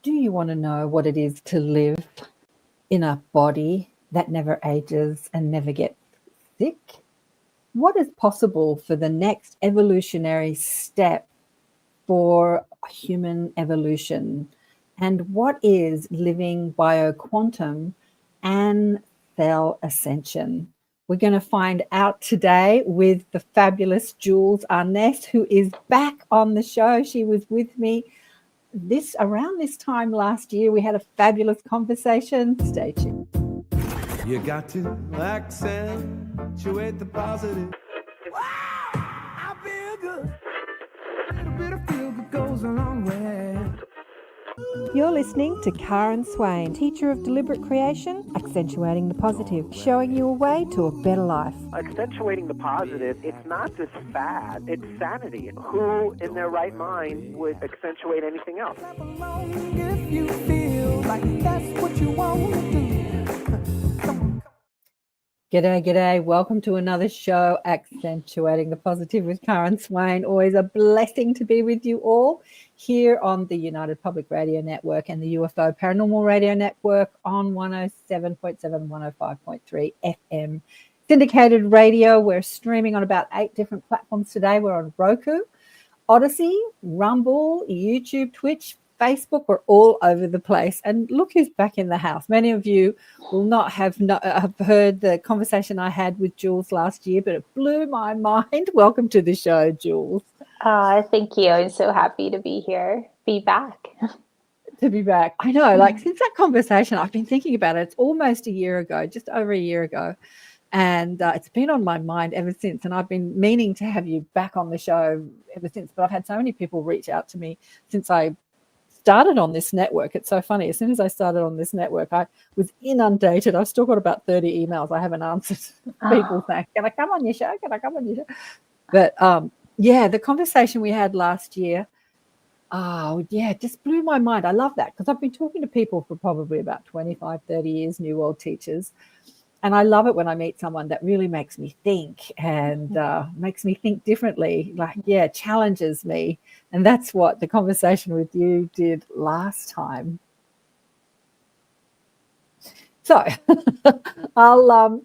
Do you want to know what it is to live in a body that never ages and never gets sick? What is possible for the next evolutionary step for human evolution? And what is living bioquantum and cell ascension? We're going to find out today with the fabulous Jules Arnes, who is back on the show. She was with me around this time last year. We had a fabulous conversation. Stay tuned. You got to accentuate the positive. Wow, I feel good. A little bit of feel good goes a long way. You're listening to Karen Swain, teacher of deliberate creation, accentuating the positive, showing you a way to a better life. Accentuating the positive, it's not just fad, it's sanity. Who in their right mind would accentuate anything else? If you feel like that's what you want to do. G'day. Welcome to another show, Accentuating the Positive with Karen Swain. Always a blessing to be with you all here on the United Public Radio Network and the UFO Paranormal Radio Network on 107.7, 105.3 FM. Syndicated radio. We're streaming on about 8 different platforms today. We're on Roku, Odyssey, Rumble, YouTube, Twitch, Facebook. We're all over the place. And look who's back in the house. Many of you will not have heard the conversation I had with Jules last year, but it blew my mind. Welcome to the show, Jules. Thank you. I'm so happy to be here, be back. To be back. I know, since that conversation, I've been thinking about it. It's almost a year ago, just over a year ago. And it's been on my mind ever since. And I've been meaning to have you back on the show ever since. But I've had so many people reach out to me since I started on this network. It's so funny. As soon as I started on this network, I was inundated. I've still got about 30 emails I haven't answered. People saying, can I come on your show? Can I come on your show? But the conversation we had last year, it just blew my mind. I love that because I've been talking to people for probably about 25, 30 years, New World teachers. And I love it when I meet someone that really makes me think and makes me think differently, challenges me. And that's what the conversation with you did last time. So I'll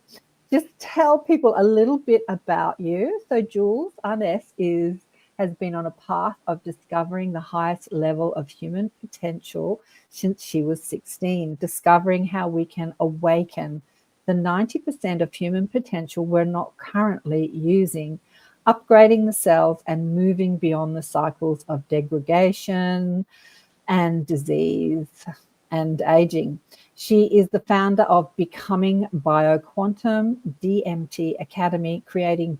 just tell people a little bit about you. So Jules Arnes has been on a path of discovering the highest level of human potential since she was 16, discovering how we can awaken the 90% of human potential we're not currently using, upgrading the cells and moving beyond the cycles of degradation and disease and aging. She is the founder of Becoming BioQuantum DMT Academy, creating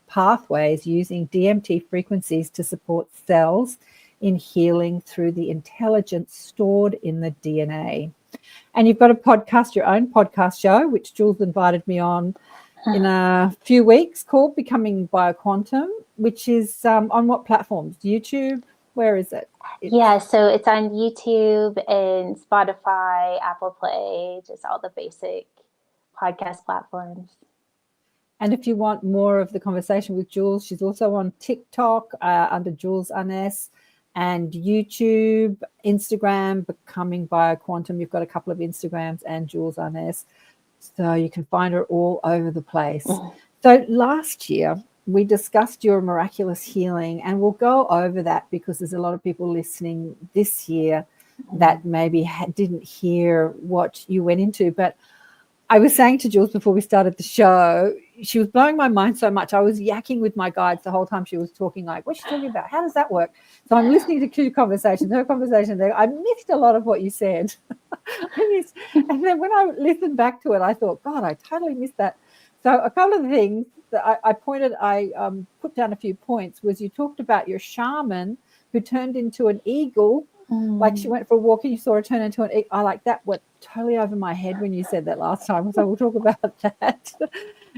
pathways using DMT frequencies to support cells in healing through the intelligence stored in the DNA. And you've got your own podcast show, which Jules invited me on in a few weeks, called Becoming BioQuantum, which is on what platforms? YouTube? Where is it? So it's on YouTube and Spotify, Apple Play, just all the basic podcast platforms. And if you want more of the conversation with Jules, she's also on TikTok under Jules Arnes, and YouTube, Instagram, Becoming BioQuantum. You've got a couple of Instagrams and Jules Arnes. So you can find her all over the place. So last year, we discussed your miraculous healing, and we'll go over that because there's a lot of people listening this year that maybe didn't hear what you went into. But I was saying to Jules before we started the show, she was blowing my mind so much. I was yakking with my guides the whole time she was talking, like, what's she talking about? How does that work? So I'm listening to two conversations, her conversation there. I missed a lot of what you said. And then when I listened back to it, I thought, God, I totally missed that. So a couple of the things that I put down a few points was you talked about your shaman who turned into an eagle. Like she went for a walk and you saw her turn into an eagle. I like that went totally over my head when you said that last time. So we'll talk about that.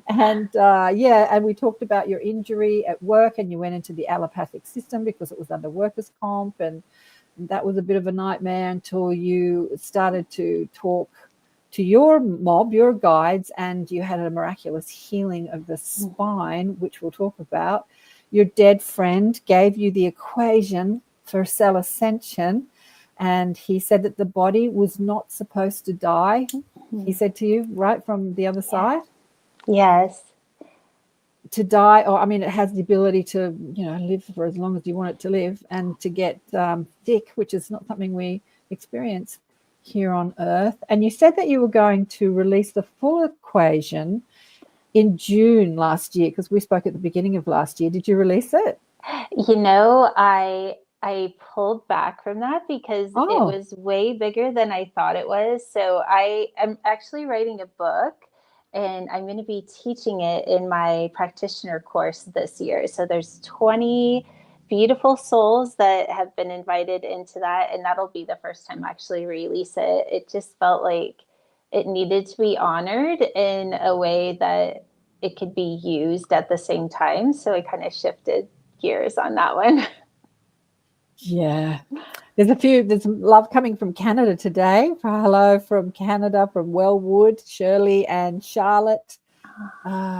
And and we talked about your injury at work, and you went into the allopathic system because it was under workers' comp, and that was a bit of a nightmare until you started to talk to your mob, your guides, and you had a miraculous healing of the spine, which we'll talk about. Your dead friend gave you the equation for cell ascension, and he said that the body was not supposed to die. He said to you, right from the other side? Yes. To die, or I mean, it has the ability to, live for as long as you want it to live, and to get sick, which is not something we experience here on Earth. And you said that you were going to release the full equation in June last year, because we spoke at the beginning of last year. Did you release it? I pulled back from that because it Oh. was way bigger than I thought it was. So I am actually writing a book, and I'm going to be teaching it in my practitioner course this year. So there's 20 beautiful souls that have been invited into that, and that'll be the first time I actually release it. It just felt like it needed to be honored in a way that it could be used at the same time. So I kind of shifted gears on that one. Yeah. There's love coming from Canada today. Hello from Canada, from Wellwood, Shirley and Charlotte.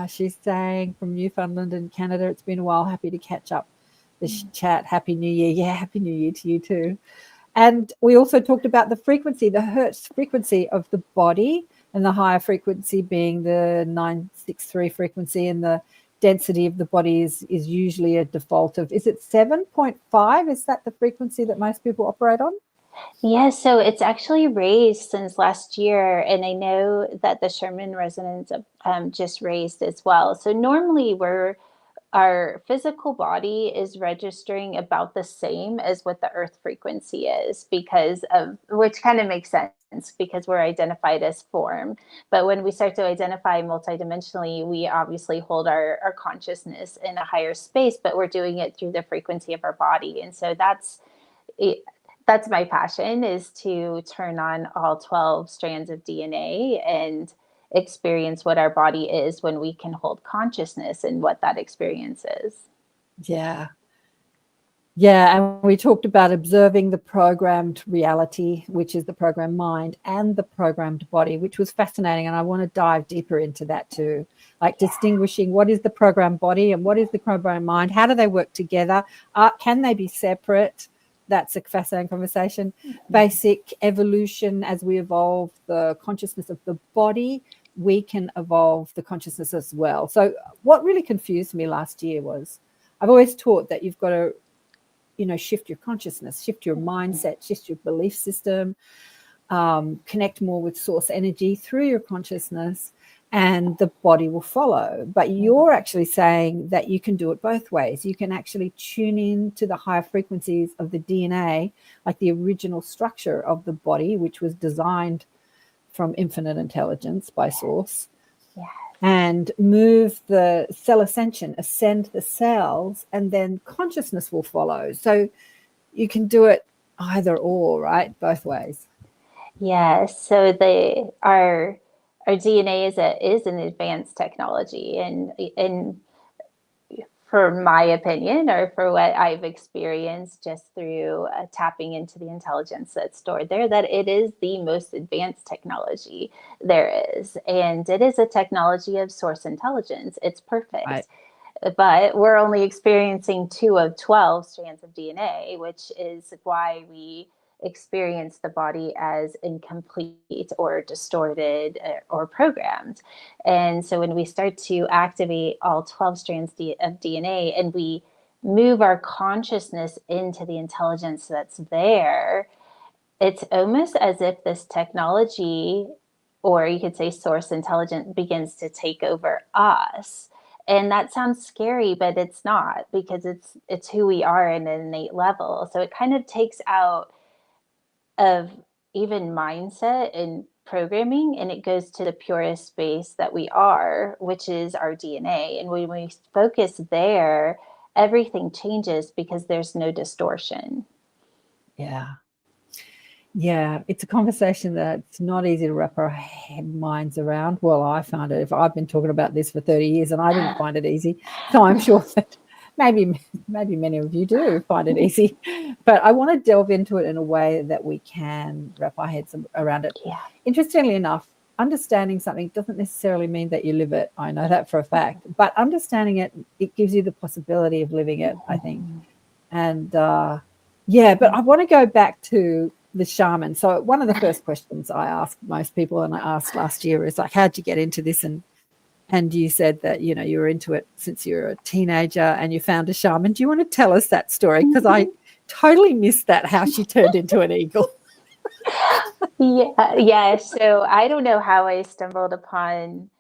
She's saying from Newfoundland and Canada, it's been a while. Happy to catch up this chat. Happy New Year. Yeah, Happy New Year to you too. And we also talked about the frequency, the hertz frequency of the body, and the higher frequency being the 963 frequency, and the density of the body is usually a default of, is it 7.5? Is that the frequency that most people operate on? Yeah, so it's actually raised since last year, and I know that the Sherman resonance just raised as well. So normally our physical body is registering about the same as what the earth frequency is, because of which kind of makes sense because we're identified as form. But when we start to identify multidimensionally, we obviously hold our consciousness in a higher space, but we're doing it through the frequency of our body. And so that's my passion, is to turn on all 12 strands of DNA and experience what our body is when we can hold consciousness and what that experience is. Yeah. And we talked about observing the programmed reality, which is the programmed mind, and the programmed body, which was fascinating. And I want to dive deeper into that too, like distinguishing what is the programmed body and what is the programmed mind. How do they work together? Can they be separate? That's a fascinating conversation. Basic evolution, as we evolve the consciousness of the body, we can evolve the consciousness as well. So what really confused me last year was, I've always taught that you've got to, shift your consciousness, shift your mindset, shift your belief system, connect more with source energy through your consciousness, and the body will follow. But you're actually saying that you can do it both ways. You can actually tune in to the higher frequencies of the DNA, like the original structure of the body, which was designed from infinite intelligence by source, and move the cell ascension, ascend the cells, and then consciousness will follow. So you can do it either or, right? Both ways. Yes. So our DNA is an advanced technology, and for my opinion, or for what I've experienced just through tapping into the intelligence that's stored there, that it is the most advanced technology there is. And it is a technology of source intelligence. It's perfect. Right. But we're only experiencing 2 of 12 strands of DNA, which is why we experience the body as incomplete or distorted or programmed. And so when we start to activate all 12 strands of DNA and we move our consciousness into the intelligence that's there, it's almost as if this technology, or you could say source intelligence, begins to take over us. And that sounds scary, but it's not, because it's who we are in an innate level. So it kind of takes out of even mindset and programming, and it goes to the purest space that we are, which is our DNA. And when we focus there, everything changes because there's no distortion. Yeah, it's a conversation that's not easy to wrap our minds around. Well, I found it. If I've been talking about this for 30 years and I didn't find it easy, so I'm sure that maybe many of you do find it easy. But I want to delve into it in a way that we can wrap our heads around it. Yeah. Interestingly enough, understanding something doesn't necessarily mean that you live it. I know that for a fact. But understanding it, it gives you the possibility of living it, I think. And but I want to go back to the shaman. So one of the first questions I ask most people, and I asked last year, is like, how'd you get into this? And you said that, you know, you were into it since you were a teenager and you found a shaman. Do you want to tell us that story? Because I totally missed that, how she turned into an eagle. Yeah. So I don't know how I stumbled upon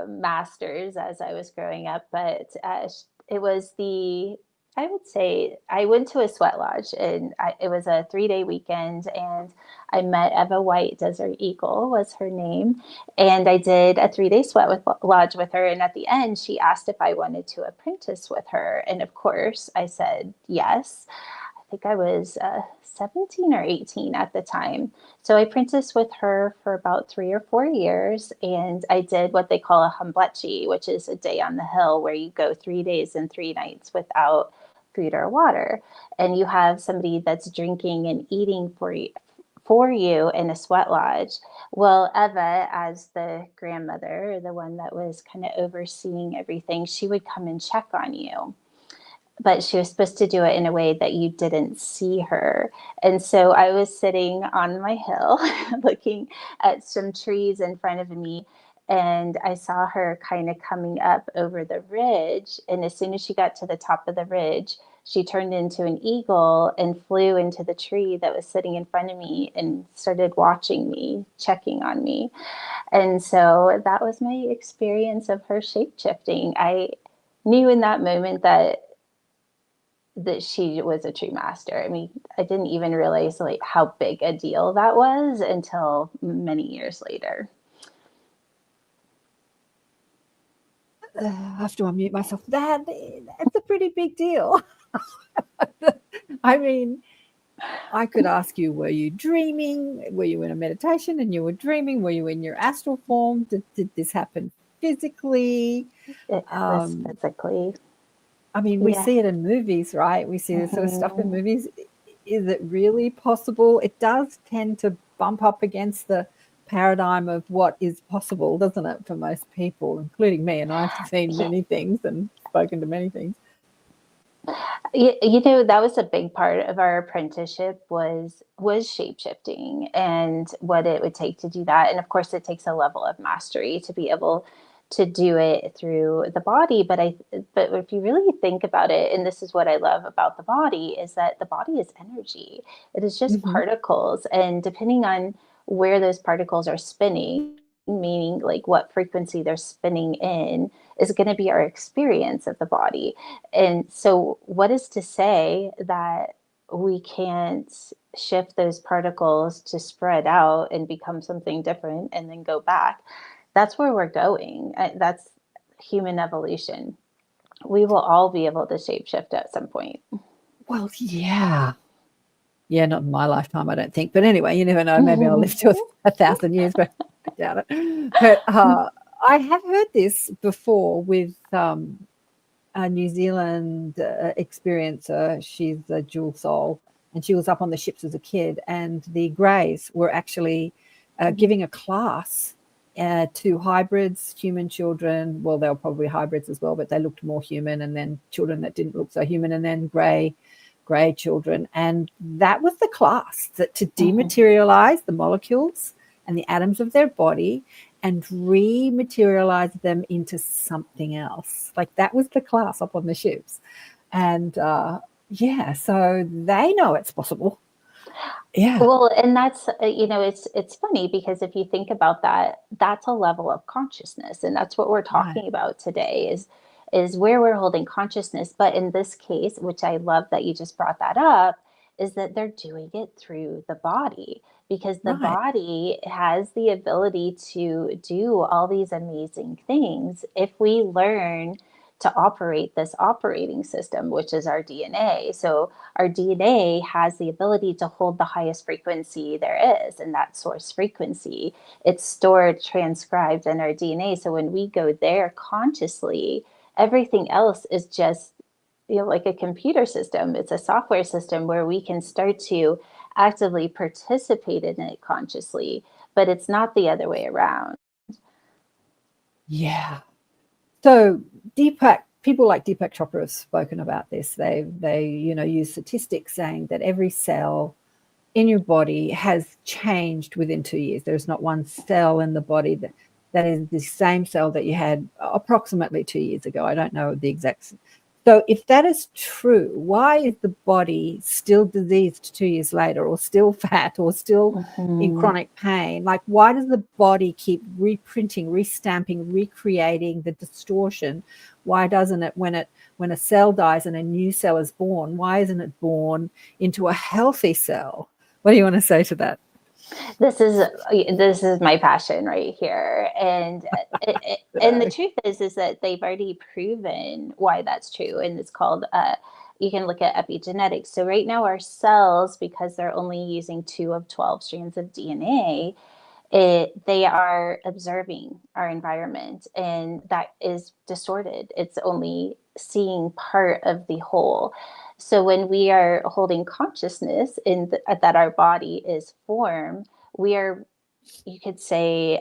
masters as I was growing up, but it was I would say I went to a sweat lodge, and it was a 3-day weekend, and I met Eva White, Desert Eagle was her name. And I did a 3-day lodge with her. And at the end, she asked if I wanted to apprentice with her. And of course I said yes. I think I was 17 or 18 at the time. So I apprenticed with her for about 3 or 4 years. And I did what they call a humblechi, which is a day on the hill where you go 3 days and 3 nights without food or water. And you have somebody that's drinking and eating for you in a sweat lodge. Well, Eva, as the grandmother, the one that was kind of overseeing everything, she would come and check on you. But she was supposed to do it in a way that you didn't see her. And so I was sitting on my hill looking at some trees in front of me, and I saw her kind of coming up over the ridge. And as soon as she got to the top of the ridge, she turned into an eagle and flew into the tree that was sitting in front of me and started watching me, checking on me. And so that was my experience of her shape-shifting. I knew in that moment that she was a true master. I mean, I didn't even realize like how big a deal that was until many years later. I have to unmute myself. That's a pretty big deal. I mean, I could ask you, were you dreaming? Were you in a meditation and you were dreaming? Were you in your astral form? Did this happen physically? It was physically. I mean, we see it in movies, right? We see this sort of stuff in movies. Is it really possible? It does tend to bump up against the paradigm of what is possible, doesn't it, for most people, including me? And I've seen many things and spoken to many things. You know, that was a big part of our apprenticeship was shape-shifting and what it would take to do that. And of course, it takes a level of mastery to be able to do it through the body. But if you really think about it, and this is what I love about the body, is that the body is energy. It is just particles. And depending on where those particles are spinning, meaning like what frequency they're spinning in, is going to be our experience of the body. And so what is to say that we can't shift those particles to spread out and become something different and then go back? That's where we're going. That's human evolution. We will all be able to shapeshift at some point. Well, yeah. Yeah, not in my lifetime, I don't think. But anyway, you never know. Maybe I'll live to 1,000 years, but I doubt it. But I have heard this before with a New Zealand experiencer. She's a jewel soul, and she was up on the ships as a kid. And the Greys were actually giving a class to hybrids, human children. Well, they were probably hybrids as well, but they looked more human. And then children that didn't look so human, and then grey children. And that was the class, that to dematerialize the molecules and the atoms of their body and rematerialize them into something else. Like that was the class up on the ships. And so they know it's possible. Yeah. Well, and that's, it's funny because if you think about that, that's a level of consciousness. And that's what we're talking about today is where we're holding consciousness. But in this case, which I love that you just brought that up, is that they're doing it through the body, because the body has the ability to do all these amazing things if we learn to operate this operating system, which is our DNA. So our DNA has the ability to hold the highest frequency there is, and that source frequency. It's stored, transcribed in our DNA. So when we go there consciously, everything else is just, like a computer system. It's a software system where we can start to actively participate in it consciously, but it's not the other way around. Yeah. So people like Deepak Chopra have spoken about this. They use statistics saying that every cell in your body has changed within 2 years. There's not one cell in the body that is the same cell that you had approximately 2 years ago. I don't know the exact. So if that is true, why is the body still diseased 2 years later, or still fat, or still in chronic pain? Like, why does the body keep reprinting, restamping, recreating the distortion? Why doesn't it, when a cell dies and a new cell is born, why isn't it born into a healthy cell? What do you want to say to that? This is my passion right here, and and the truth is that they've already proven why that's true, and it's called you can look at epigenetics. So right now our cells, because they're only using 2 of 12 strands of DNA, they are observing our environment, and that is distorted. It's only seeing part of the whole. So when we are holding consciousness that our body is form, we are, you could say,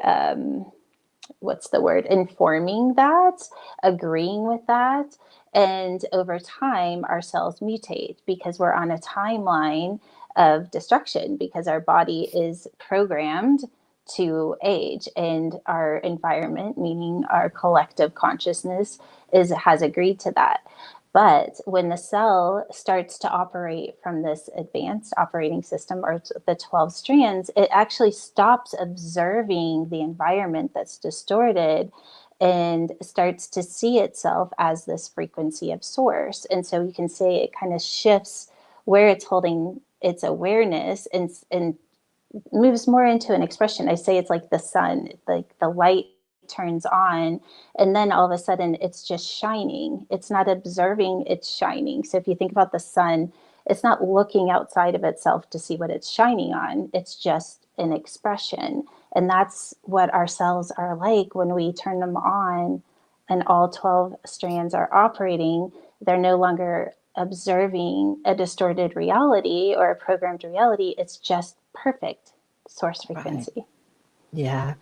what's the word, informing that, agreeing with that. And over time, our cells mutate because we're on a timeline of destruction, because our body is programmed to age, and our environment, meaning our collective consciousness, has agreed to that. But when the cell starts to operate from this advanced operating system, or the 12 strands, it actually stops observing the environment that's distorted and starts to see itself as this frequency of source. And so you can say it kind of shifts where it's holding its awareness, and moves more into an expression. I say it's like the sun, like the light turns on, and then all of a sudden it's just shining. It's not observing, it's shining. So if you think about the sun, it's not looking outside of itself to see what it's shining on. It's just an expression. And that's what our cells are like when we turn them on and all 12 strands are operating. They're no longer observing a distorted reality or a programmed reality. It's just perfect source frequency. Right. Yeah.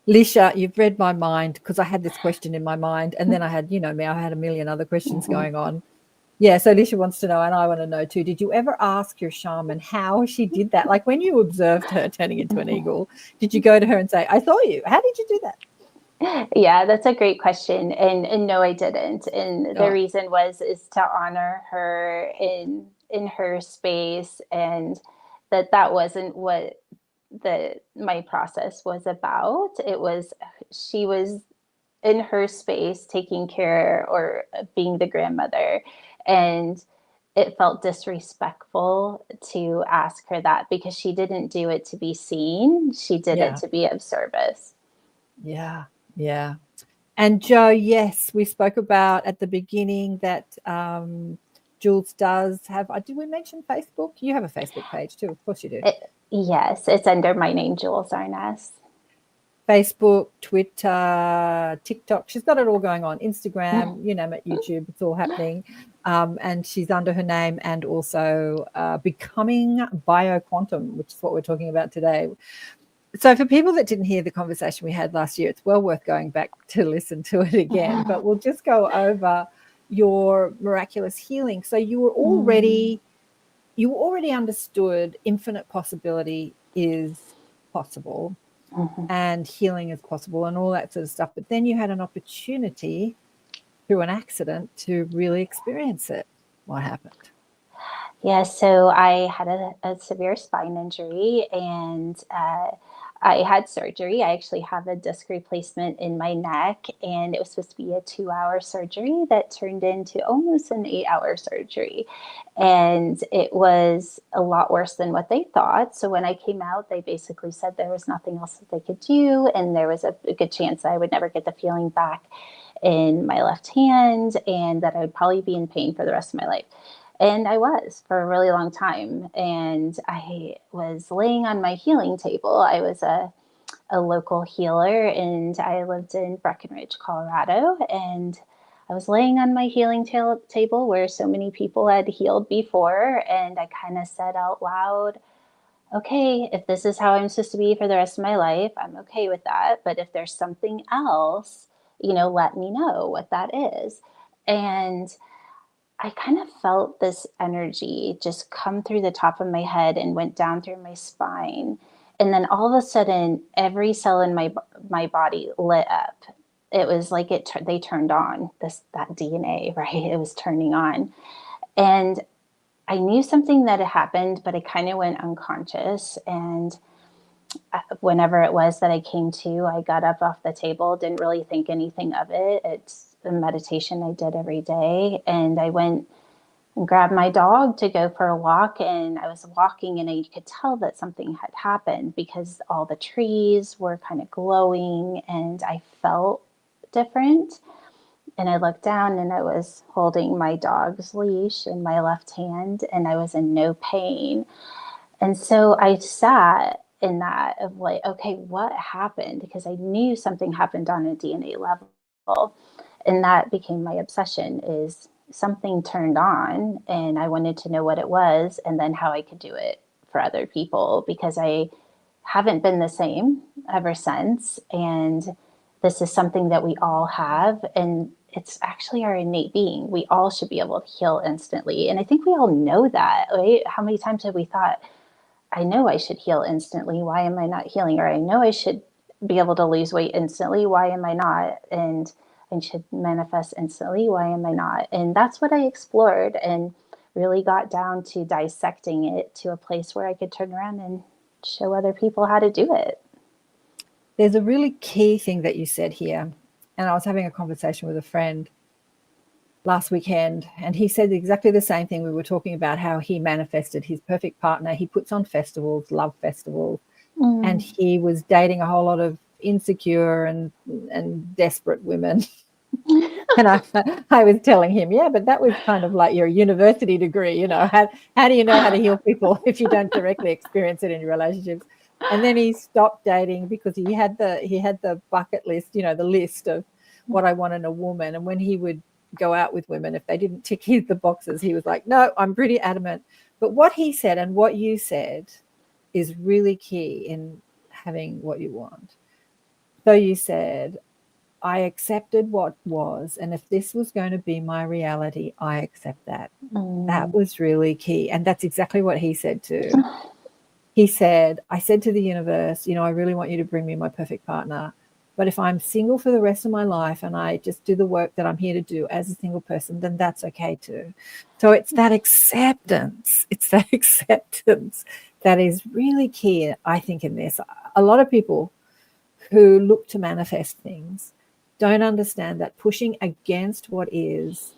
Lisha, you've read my mind, because I had this question in my mind, and then I had, me, I had a million other questions going on. Yeah, so Lisha wants to know, and I want to know too, did you ever ask your shaman how she did that? Like, when you observed her turning into an eagle, did you go to her and say, I saw you? How did you do that? Yeah, that's a great question. And no, I didn't. And the reason is to honor her in her space, and that wasn't what my process was about. It was, she was in her space taking care, or being the grandmother, and it felt disrespectful to ask her that, because she didn't do it to be seen. She did it to be of service. Yeah. Yeah. And Joe, yes, we spoke about at the beginning that Jules does have, did we mention Facebook? You have a Facebook page too. Of course you do. Yes, it's under my name, Jules Arnes. Facebook, Twitter, TikTok. She's got it all going on. Instagram, you name it, YouTube, it's all happening. And she's under her name, and also Becoming BioQuantum, which is what we're talking about today. So for people that didn't hear the conversation we had last year, it's well worth going back to listen to it again. But we'll just go over your miraculous healing. So you were already understood infinite possibility is possible, and healing is possible, and all that sort of stuff. But then you had an opportunity through an accident to really experience it. What happened? Yeah, so I had a severe spine injury, and I had surgery. I actually have a disc replacement in my neck, and it was supposed to be a 2-hour surgery that turned into almost an 8-hour surgery. And it was a lot worse than what they thought. So when I came out, they basically said there was nothing else that they could do, and there was a good chance I would never get the feeling back in my left hand, and that I would probably be in pain for the rest of my life. And I was for a really long time. And I was laying on my healing table. I was a local healer, and I lived in Breckenridge, Colorado. And I was laying on my healing table where so many people had healed before. And I kind of said out loud, okay, if this is how I'm supposed to be for the rest of my life, I'm okay with that. But if there's something else, let me know what that is. And I kind of felt this energy just come through the top of my head and went down through my spine. And then all of a sudden, every cell in my body lit up. It was like they turned on that DNA, right? It was turning on. And I knew something that had happened, but I kind of went unconscious. And whenever it was that I came to, I got up off the table, didn't really think anything of it. It's a meditation I did every day. And I went and grabbed my dog to go for a walk. And I was walking and I could tell that something had happened because all the trees were kind of glowing and I felt different. And I looked down and I was holding my dog's leash in my left hand and I was in no pain. And so I sat in that of like, okay, what happened? Because I knew something happened on a DNA level. And that became my obsession, is something turned on and I wanted to know what it was and then how I could do it for other people, because I haven't been the same ever since. And this is something that we all have. And it's actually our innate being. We all should be able to heal instantly. And I think we all know that, right? How many times have we thought, I know I should heal instantly. Why am I not healing? Or I know I should be able to lose weight instantly. Why am I not? And I should manifest instantly. Why am I not? And that's what I explored and really got down to dissecting it to a place where I could turn around and show other people how to do it. There's a really key thing that you said here. And I was having a conversation with a friend last weekend, and he said exactly the same thing. We were talking about how he manifested his perfect partner. He puts on festivals, love festivals, and he was dating a whole lot of insecure and desperate women. And I was telling him, yeah, but that was kind of like your university degree, you know. How do you know how to heal people if you don't directly experience it in your relationships? And then he stopped dating because he had the bucket list, you know, the list of what I want in a woman. And when he would go out with women, if they didn't tick the boxes, he was like, no, I'm pretty adamant. But what he said and what you said is really key in having what you want. So you said, I accepted what was, and if this was going to be my reality, I accept that. That was really key. And that's exactly what he said too. He said, I said to the universe, you know, I really want you to bring me my perfect partner. But if I'm single for the rest of my life and I just do the work that I'm here to do as a single person, then that's okay too. So it's that acceptance. It's that acceptance that is really key, I think, in this. A lot of people who look to manifest things don't understand that pushing against what is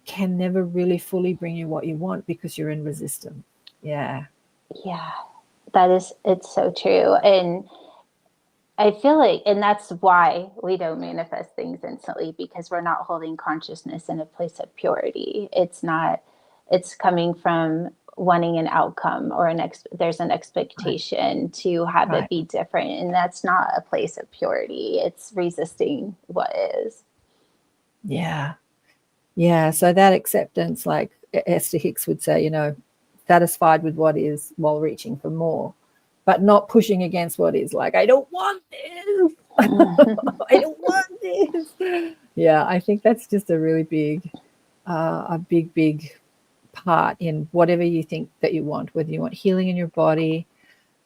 can never really fully bring you what you want because you're in resistance. Yeah. Yeah, it's so true. And I feel like, and that's why we don't manifest things instantly, because we're not holding consciousness in a place of purity. It's coming from wanting an outcome or there's an expectation to have it be different. And that's not a place of purity. It's resisting what is. Yeah. Yeah. So that acceptance, like Esther Hicks would say, you know, satisfied with what is while reaching for more, but not pushing against what is. Like, I don't want this. I don't want this. Yeah, I think that's just a really big part in whatever you think that you want, whether you want healing in your body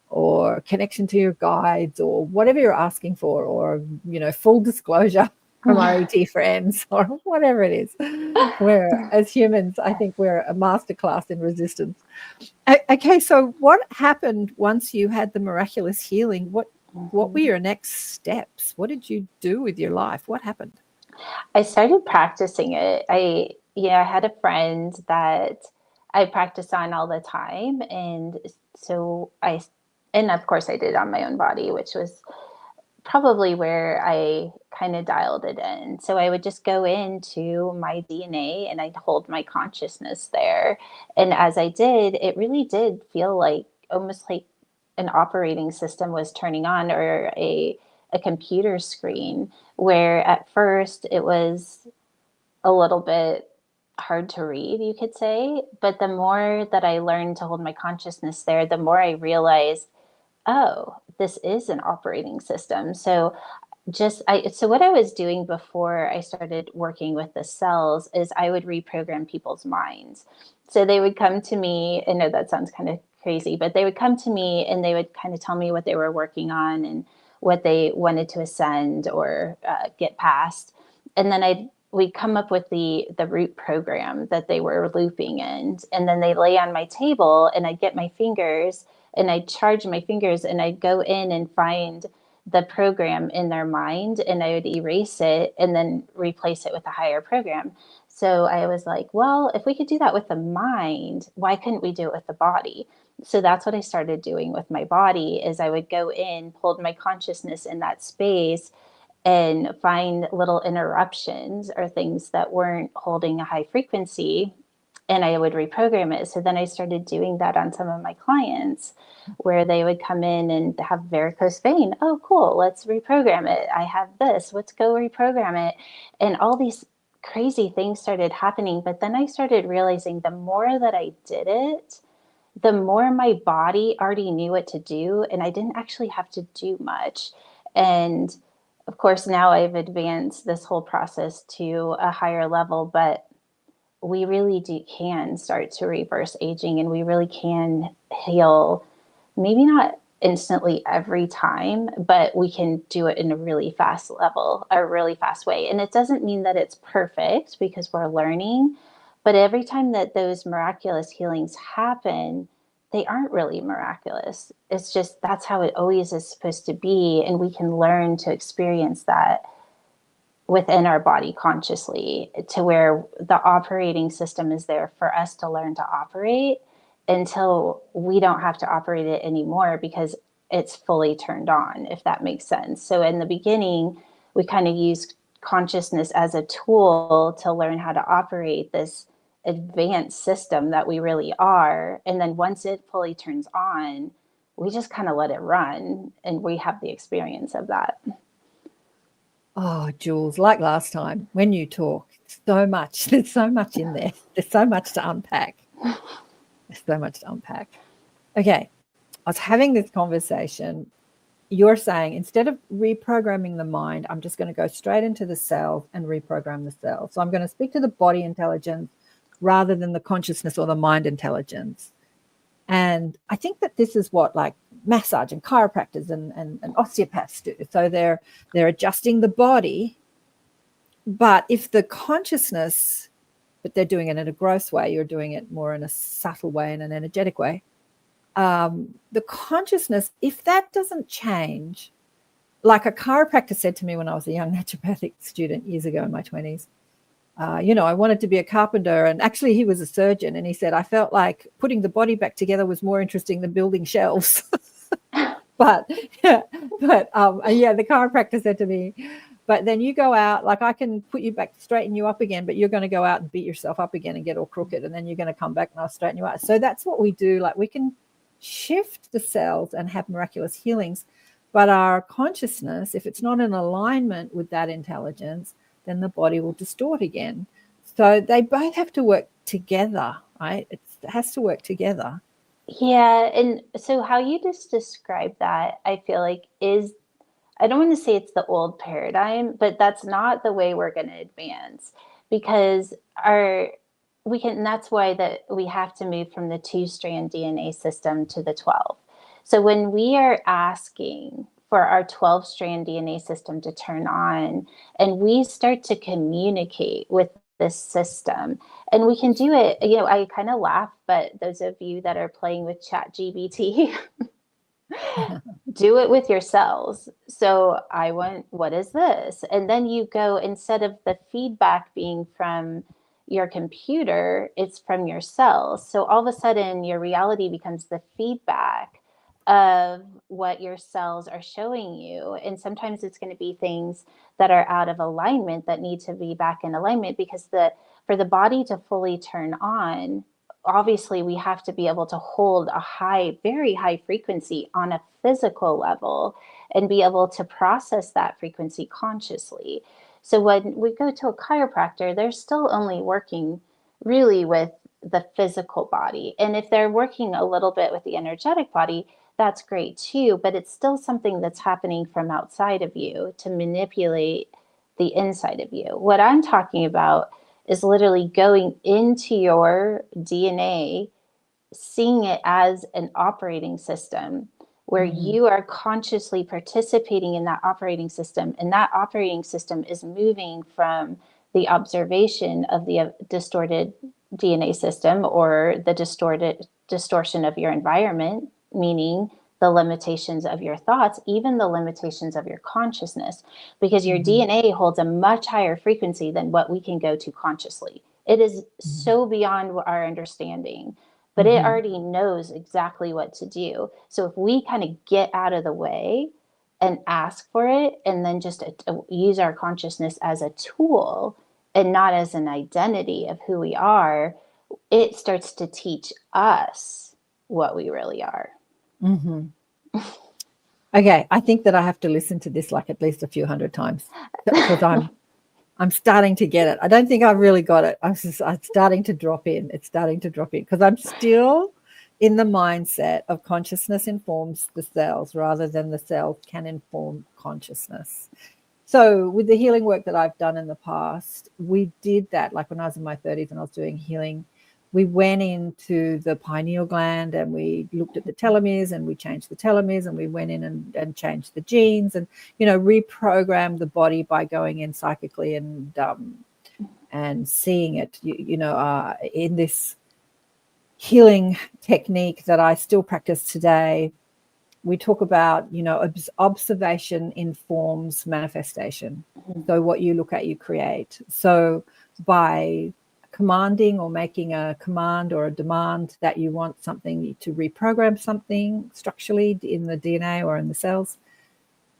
or connection to your guides or whatever you're asking for, or, you know, full disclosure from our ET friends or whatever it is. Where as humans, I think we're a masterclass in resistance. Okay, so what happened once you had the miraculous healing? What were your next steps? What did you do with your life? What happened? I started practicing it. I had a friend that I practiced on all the time. And so and of course I did on my own body, which was probably where I kind of dialed it in. So I would just go into my DNA and I'd hold my consciousness there. And as I did, it really did feel like almost like an operating system was turning on, or a computer screen, where at first it was a little bit hard to read, you could say. But the more that I learned to hold my consciousness there, the more I realized, oh, this is an operating system. So so what I was doing before I started working with the cells is I would reprogram people's minds. So they would come to me, I know that sounds kind of crazy, but they would come to me and they would kind of tell me what they were working on and what they wanted to ascend or get past. And then we'd come up with the root program that they were looping in. And then they lay on my table and I'd get my fingers and I'd charge my fingers and I'd go in and find the program in their mind and I would erase it and then replace it with a higher program. So I was like, well, if we could do that with the mind, why couldn't we do it with the body? So that's what I started doing with my body is I would go in, hold my consciousness in that space and find little interruptions or things that weren't holding a high frequency, and I would reprogram it. So then I started doing that on some of my clients where they would come in and have varicose vein. Oh, cool. Let's reprogram it. I have this. Let's go reprogram it. And all these crazy things started happening. But then I started realizing the more that I did it, the more my body already knew what to do. And I didn't actually have to do much. And of course, now I've advanced this whole process to a higher level, but we really can start to reverse aging and we really can heal, maybe not instantly every time, but we can do it in a really fast level, a really fast way. And it doesn't mean that it's perfect because we're learning, but every time that those miraculous healings happen, they aren't really miraculous. It's just that's how it always is supposed to be. And we can learn to experience that within our body consciously to where the operating system is there for us to learn to operate until we don't have to operate it anymore because it's fully turned on, if that makes sense. So in the beginning, we kind of used consciousness as a tool to learn how to operate this advanced system that we really are. And then once it fully turns on, we just kind of let it run and we have the experience of that. Oh, Jules, like last time, when you talk, so much, there's so much in there. There's so much to unpack. There's so much to unpack. Okay, I was having this conversation. You're saying instead of reprogramming the mind, I'm just going to go straight into the cell and reprogram the cell. So I'm going to speak to the body intelligence rather than the consciousness or the mind intelligence. And I think that this is what like massage and chiropractors and osteopaths do. So they're adjusting the body, but if the consciousness, but they're doing it in a gross way, you're doing it more in a subtle way, in an energetic way. The consciousness, if that doesn't change, like a chiropractor said to me when I was a young naturopathic student years ago in my 20s, I wanted to be a carpenter, and actually he was a surgeon, and he said, I felt like putting the body back together was more interesting than building shelves. the chiropractor said to me, but then you go out, like I can put you back, straighten you up again, but you're going to go out and beat yourself up again and get all crooked, and then you're going to come back and I'll straighten you out. So that's what we do. Like we can shift the cells and have miraculous healings, but our consciousness, if it's not in alignment with that intelligence, then the body will distort again. So they both have to work together, right? It has to work together. Yeah. And so how you just described that, I feel like I don't want to say it's the old paradigm, but that's not the way we're going to advance because that's why that we have to move from the 2-strand DNA system to the 12. So when we are asking for our 12-strand DNA system to turn on, and we start to communicate with this system, and we can do it, I kind of laugh, but those of you that are playing with ChatGPT, do it with your cells. So what is this? And then you go, instead of the feedback being from your computer, it's from your cells. So all of a sudden your reality becomes the feedback of what your cells are showing you. And sometimes it's going to be things that are out of alignment that need to be back in alignment, because for the body to fully turn on, obviously we have to be able to hold a very high frequency on a physical level and be able to process that frequency consciously. So when we go to a chiropractor, they're still only working really with the physical body. And if they're working a little bit with the energetic body, that's great too, but it's still something that's happening from outside of you to manipulate the inside of you. What I'm talking about is literally going into your DNA, seeing it as an operating system where you are consciously participating in that operating system. And that operating system is moving from the observation of the distorted DNA system or the distortion of your environment, meaning the limitations of your thoughts, even the limitations of your consciousness, because your DNA holds a much higher frequency than what we can go to consciously. It is so beyond our understanding, but it already knows exactly what to do. So if we kind of get out of the way and ask for it, and then just use our consciousness as a tool and not as an identity of who we are, it starts to teach us what we really are. Okay, I think that I have to listen to this like at least a few hundred times because I'm starting to get it. I don't think I've really got it. It's starting to drop in. It's starting to drop in because I'm still in the mindset of consciousness informs the cells rather than the cells can inform consciousness. So with the healing work that I've done in the past, we did that. Like when I was in my 30s and I was doing healing, we went into the pineal gland and we looked at the telomeres and we changed the telomeres, and we went in and changed the genes and, reprogrammed the body by going in psychically and seeing it, in this healing technique that I still practice today. We talk about, observation informs manifestation. So what you look at, you create. So by commanding or making a command or a demand that you want something to reprogram something structurally in the DNA or in the cells,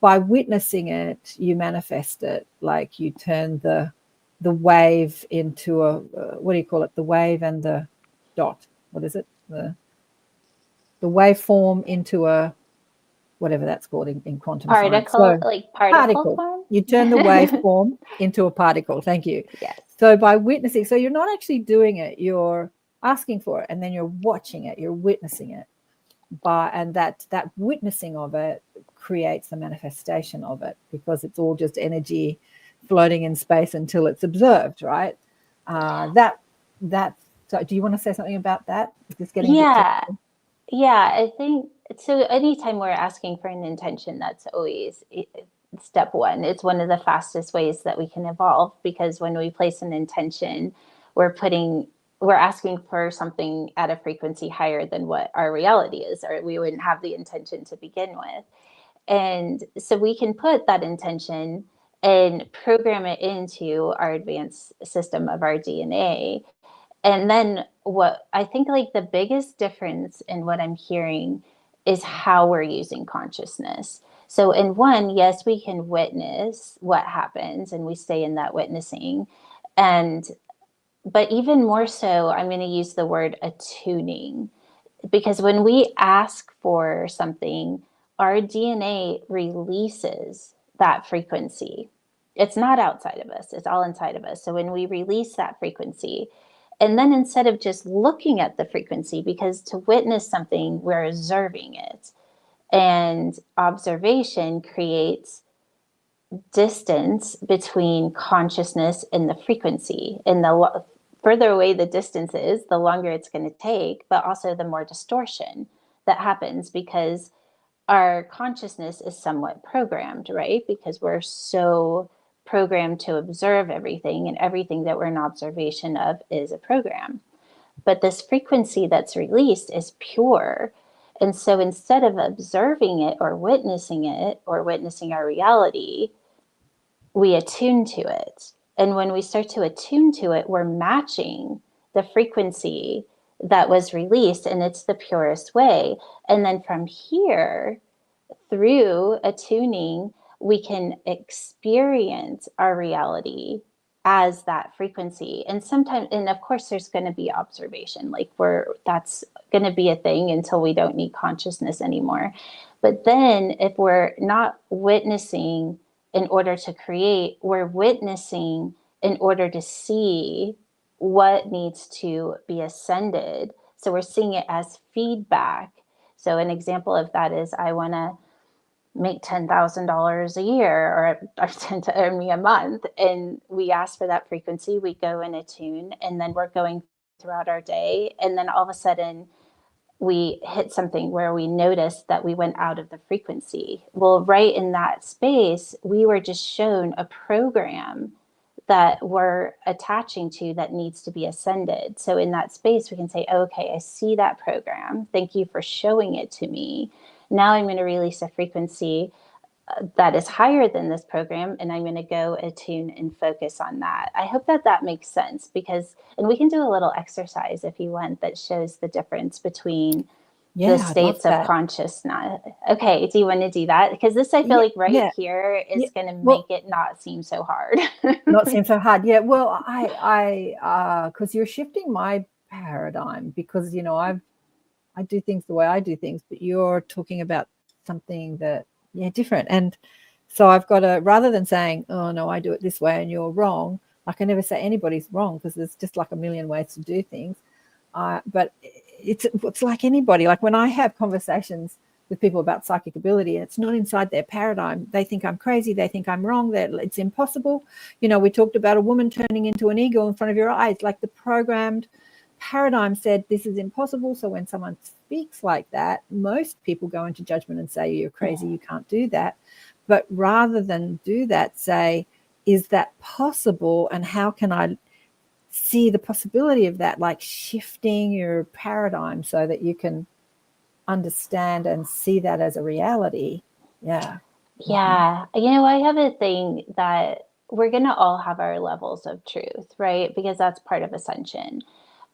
by witnessing it, you manifest it. Like you turn the wave into a, what do you call it? The wave and the dot. What is it? The waveform into a, whatever that's called in quantum science. So, particle form? You turn the waveform into a particle. Thank you. Yes. So by witnessing, so you're not actually doing it, you're asking for it, and then you're watching it, you're witnessing it. And that witnessing of it creates the manifestation of it, because it's all just energy floating in space until it's observed, right? So do you want to say something about that? Just getting Yeah, I think so. Anytime we're asking for an intention, that's always step one. It's one of the fastest ways that we can evolve, because when we place an intention, we're asking for something at a frequency higher than what our reality is, or we wouldn't have the intention to begin with. And so we can put that intention and program it into our advanced system of our DNA. And then what I think like the biggest difference in what I'm hearing is how we're using consciousness. So in one, yes, we can witness what happens and we stay in that witnessing. But even more so, I'm going to use the word attuning, because when we ask for something, our DNA releases that frequency. It's not outside of us, it's all inside of us. So when we release that frequency, and then instead of just looking at the frequency, because to witness something, we're observing it. And observation creates distance between consciousness and the frequency. And the further away the distance is, the longer it's going to take, but also the more distortion that happens, because our consciousness is somewhat programmed, right? Because we're so programmed to observe everything, and everything that we're in observation of is a program. But this frequency that's released is pure. And so instead of observing it or witnessing our reality, we attune to it. And when we start to attune to it, we're matching the frequency that was released, and it's the purest way. And then from here, through attuning, we can experience our reality as that frequency. And sometimes, and of course, there's going to be observation, like that's going to be a thing until we don't need consciousness anymore. But then if we're not witnessing in order to create, we're witnessing in order to see what needs to be ascended. So we're seeing it as feedback. So an example of that is I want to make $10,000 a year or tend to earn me a month. And we ask for that frequency, we go and attune, and then we're going throughout our day. And then all of a sudden we hit something where we noticed that we went out of the frequency. Well, right in that space, we were just shown a program that we're attaching to that needs to be ascended. So in that space, we can say, okay, I see that program. Thank you for showing it to me. Now I'm going to release a frequency that is higher than this program, and I'm going to go attune and focus on that. I hope that that makes sense, because, and we can do a little exercise if you want that shows the difference between the states of consciousness. Okay, do you want to do that? Because this, I feel like here is going to make it not seem so hard. Not seem so hard. Yeah. Well, because you're shifting my paradigm, because, you know, I do things the way I do things, but you're talking about something that, different. And so I've got to, rather than saying, oh no, I do it this way and you're wrong, like I never say anybody's wrong, because there's just like a million ways to do things. But it's like anybody, like when I have conversations with people about psychic ability and it's not inside their paradigm, they think I'm crazy, they think I'm wrong, that it's impossible. You know, we talked about a woman turning into an eagle in front of your eyes, like the programmed paradigm said this is impossible. So when someone speaks like that, most people go into judgment and say you're crazy, you can't do that. But rather than do that, say, is that possible, and how can I see the possibility of that, like shifting your paradigm so that you can understand and see that as a reality. Yeah. You know, I have a thing that we're going to all have our levels of truth, right? Because that's part of Ascension.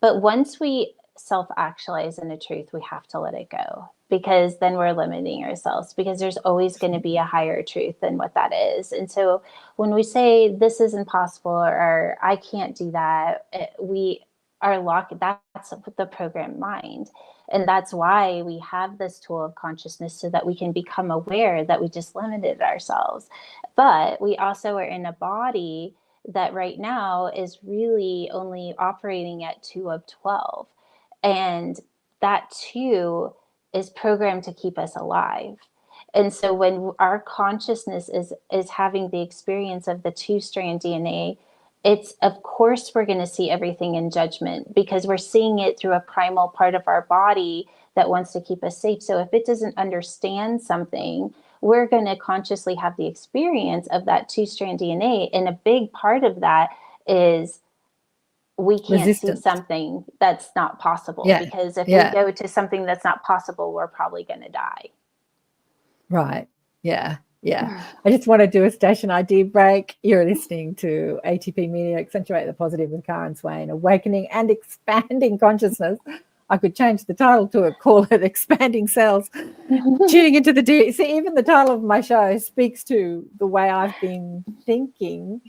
But once we self-actualize in a truth, we have to let it go, because then we're limiting ourselves, because there's always going to be a higher truth than what that is. And so when we say this is impossible or I can't do that, we are locked. That's the programmed mind. And that's why we have this tool of consciousness, so that we can become aware that we just limited ourselves. But we also are in a body that right now is really only operating at 2 of 12. And that 2 is programmed to keep us alive. And so when our consciousness is having the experience of the 2-strand DNA, it's, of course, we're going to see everything in judgment, because we're seeing it through a primal part of our body that wants to keep us safe. So if it doesn't understand something, we're going to consciously have the experience of that 2-strand DNA. And a big part of that is we can't see something that's not possible, because if we go to something that's not possible, we're probably going to die. Right. Yeah. I just want to do a station ID break. You're listening to ATP Media, Accentuate the Positive with Karen Swain, Awakening and Expanding Consciousness. I could change the title to it, call it Expanding Cells. Tuning into the see, even the title of my show speaks to the way I've been thinking,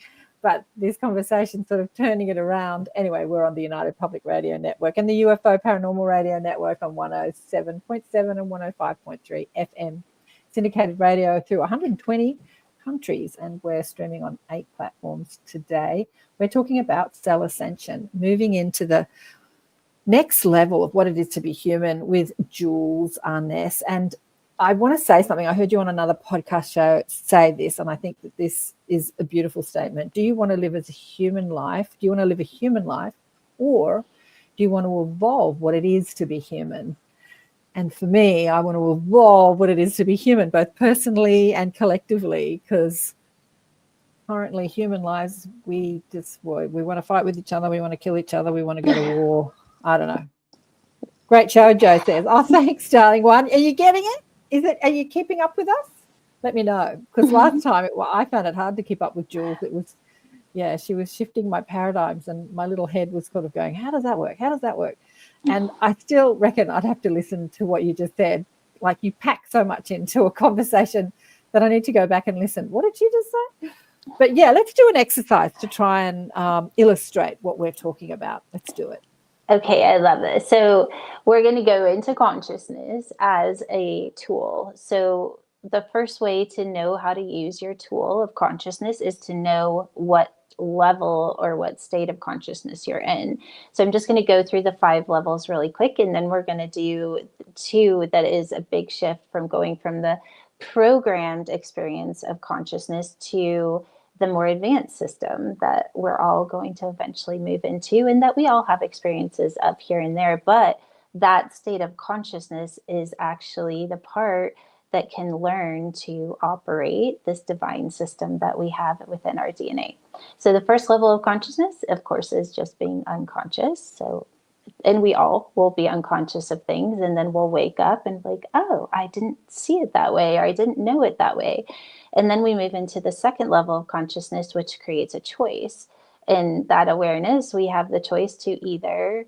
but this conversation sort of turning it around. Anyway, we're on the United Public Radio Network and the UFO Paranormal Radio Network on 107.7 and 105.3 FM. Syndicated radio through 120 countries, and we're streaming on 8 platforms today. We're talking about cell ascension, moving into the next level of what it is to be human with Jules Arnes. And I want to say something. I heard you on another podcast show say this, and I think that this is a beautiful statement. Do you want to live as a human life? Do you want to live a human life, or do you want to evolve what it is to be human? And for me, I want to evolve what it is to be human, both personally and collectively, because currently human lives, we want to fight with each other, we want to kill each other, we want to go to war. I don't know. Great show, Joe says. Oh, thanks, darling one. Are you getting it? Are you keeping up with us? Let me know, because last time I found it hard to keep up with Jules. It was, she was shifting my paradigms, and my little head was sort of going, how does that work? How does that work? And I still reckon I'd have to listen to what you just said. Like, you pack so much into a conversation that I need to go back and listen. What did you just say? But let's do an exercise to try and illustrate what we're talking about. Let's do it. Okay, I love this. So we're going to go into consciousness as a tool. So the first way to know how to use your tool of consciousness is to know what level or what state of consciousness you're in. So I'm just going to go through the 5 levels really quick, and then we're going to do 2 that is a big shift from going from the programmed experience of consciousness to the more advanced system that we're all going to eventually move into, and that we all have experiences of here and there. But that state of consciousness is actually the part that can learn to operate this divine system that we have within our DNA. So the first level of consciousness, of course, is just being unconscious. So, and we all will be unconscious of things, and then we'll wake up and be like, oh, I didn't see it that way, or I didn't know it that way. And then we move into the second level of consciousness, which creates a choice. In that awareness, we have the choice to either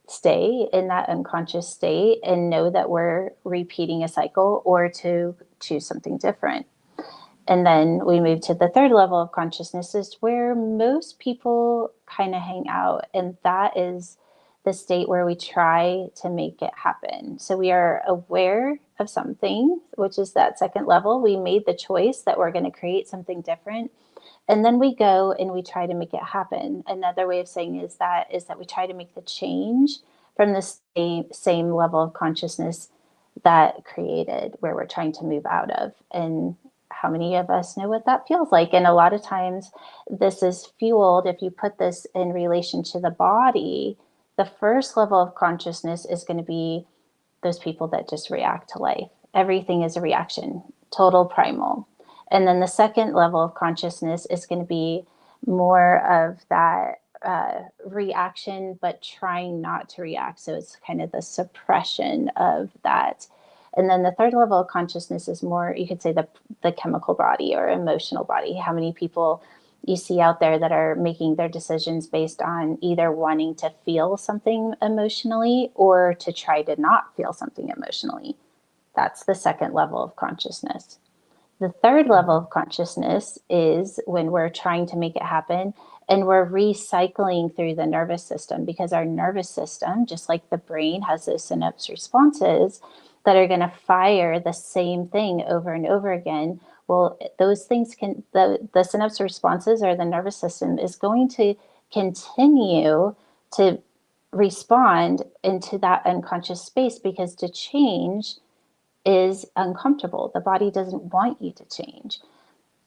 stay in that unconscious state and know that we're repeating a cycle, or to choose something different. And then we move to the third level of consciousness, is where most people kind of hang out. And that is the state where we try to make it happen. So we are aware of something, which is that second level. We made the choice that we're going to create something different. And then we go and we try to make it happen. Another way of saying is that we try to make the change from the same level of consciousness that created where we're trying to move out of. And how many of us know what that feels like? And a lot of times this is fueled, if you put this in relation to the body, the first level of consciousness is going to be those people that just react to life. Everything is a reaction, total primal. And then the second level of consciousness is going to be more of that reaction, but trying not to react. So it's kind of the suppression of that. And then the third level of consciousness is more, you could say, the chemical body or emotional body. How many people you see out there that are making their decisions based on either wanting to feel something emotionally or to try to not feel something emotionally? That's the second level of consciousness. The third level of consciousness is when we're trying to make it happen and we're recycling through the nervous system, because our nervous system, just like the brain, has those synapse responses that are going to fire the same thing over and over again. Well, those things the synapse responses, or the nervous system, is going to continue to respond into that unconscious space, because to change is uncomfortable. The body doesn't want you to change.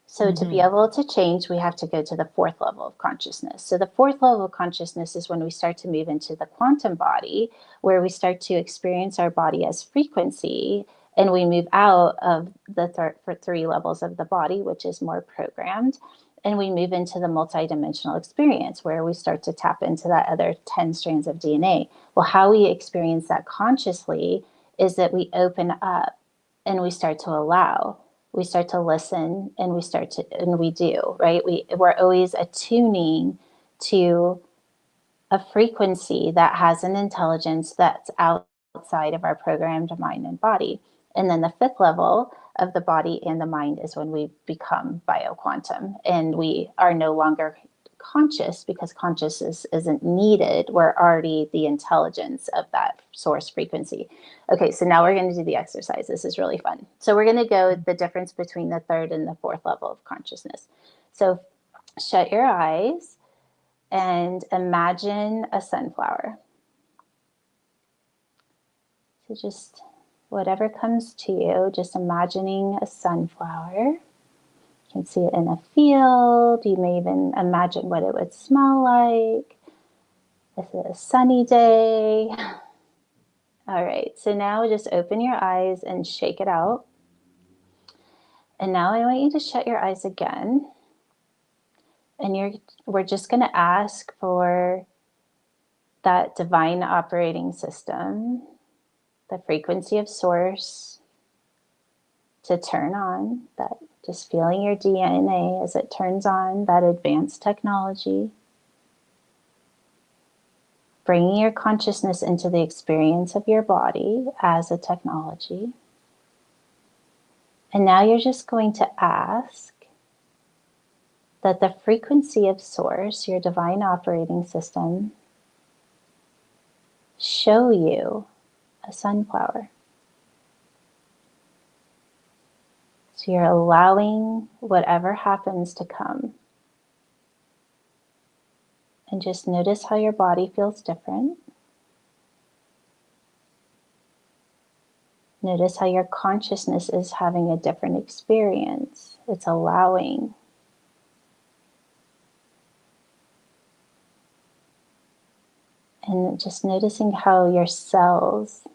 So to be able to change, we have to go to the fourth level of consciousness. So the fourth level of consciousness is when we start to move into the quantum body, where we start to experience our body as frequency, and we move out of the 3 levels of the body, which is more programmed, and we move into the multidimensional experience, where we start to tap into that other 10 strands of DNA. Well, how we experience that consciously is that we open up and we start to allow. We start to listen, and we do, right? We're always attuning to a frequency that has an intelligence that's outside of our programmed mind and body. And then the 5th level of the body and the mind is when we become bioquantum, and we are no longer conscious, because consciousness isn't needed. We're already the intelligence of that source frequency. Okay, so now we're going to do the exercise. This is really fun. So we're going to go the difference between the 3rd and the 4th level of consciousness. So shut your eyes and imagine a sunflower. So just whatever comes to you, just imagining a sunflower. You can see it in a field. You may even imagine what it would smell like. Is it a sunny day? All right, so now just open your eyes and shake it out. And now I want you to shut your eyes again. And we're just going to ask for that divine operating system, the frequency of source, to turn on, that just feeling your DNA as it turns on, that advanced technology. Bringing your consciousness into the experience of your body as a technology. And now you're just going to ask that the frequency of source, your divine operating system, show you a sunflower. So you're allowing whatever happens to come. And just notice how your body feels different. Notice how your consciousness is having a different experience. It's allowing. And just noticing how your cells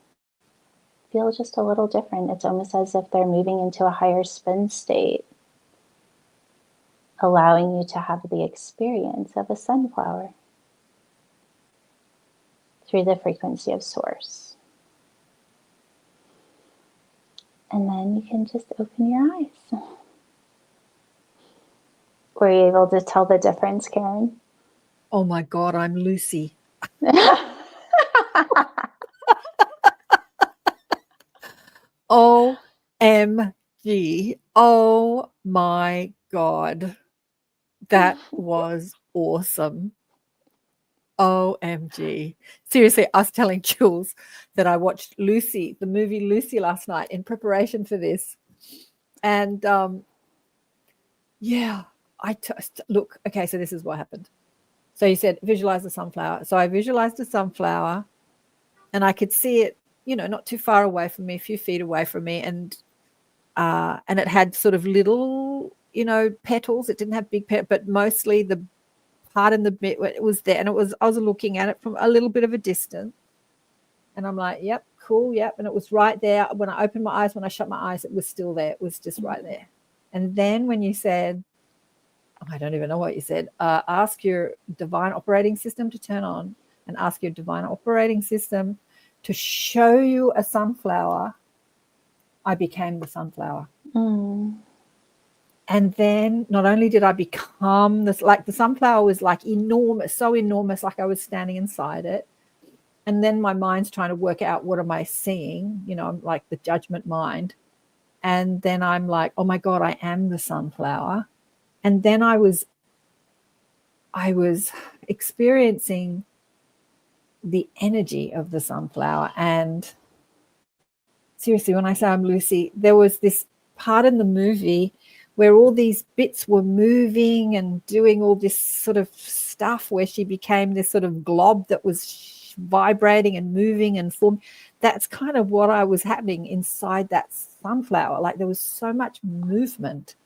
feel just a little different. It's almost as if they're moving into a higher spin state, allowing you to have the experience of a sunflower through the frequency of source. And then you can just open your eyes. Were you able to tell the difference, Karen? Oh my God, I'm Lucy. OMG. Oh my God. That was awesome. OMG. Seriously, I was telling Jules that I watched Lucy, the movie Lucy, last night in preparation for this. And yeah, look, okay, so this is what happened. So you said visualize the sunflower. So I visualized the sunflower and I could see it, not too far away from me, a few feet away from me. And it had sort of little, petals. It didn't have big petals, but mostly the part in the bit where it was there. And I was looking at it from a little bit of a distance. And I'm like, yep, cool, yep. And it was right there. When I opened my eyes, when I shut my eyes, it was still there. It was just right there. And then when you said, I don't even know what you said, ask your divine operating system to turn on and ask your divine operating system to show you a sunflower, I became the sunflower. And then not only did I become this, like the sunflower was like enormous, so enormous, like I was standing inside it. And then my mind's trying to work out, what am I seeing? I'm like the judgment mind. And then I'm like, oh my God, I am the sunflower. And then I was experiencing the energy of the sunflower. And seriously, when I say I'm Lucy, there was this part in the movie where all these bits were moving and doing all this sort of stuff, where she became this sort of glob that was vibrating and moving and forming. That's kind of what I was happening inside that sunflower. Like there was so much movement.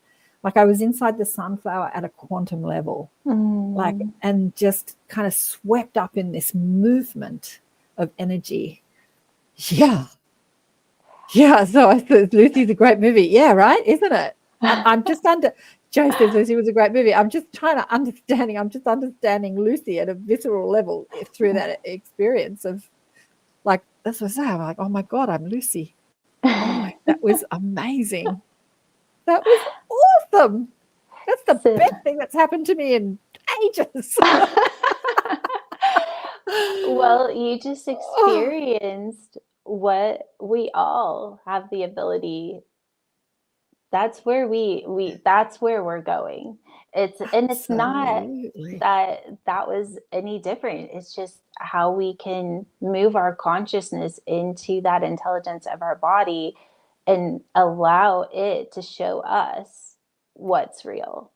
Like I was inside the sunflower at a quantum level, like, and just kind of swept up in this movement of energy. Yeah. So I thought Lucy's a great movie. Yeah, right, isn't it? I'm just Joe says Lucy was a great movie. I'm just understanding Lucy at a visceral level through that experience of, like, that's what I say. I'm like, oh my God, I'm Lucy. That was amazing. That was awesome. That's the best thing that's happened to me in ages. Well, you just experienced what we all have the ability. That's where that's where we're going. It's not that was any different. It's just how we can move our consciousness into that intelligence of our body and allow it to show us what's real.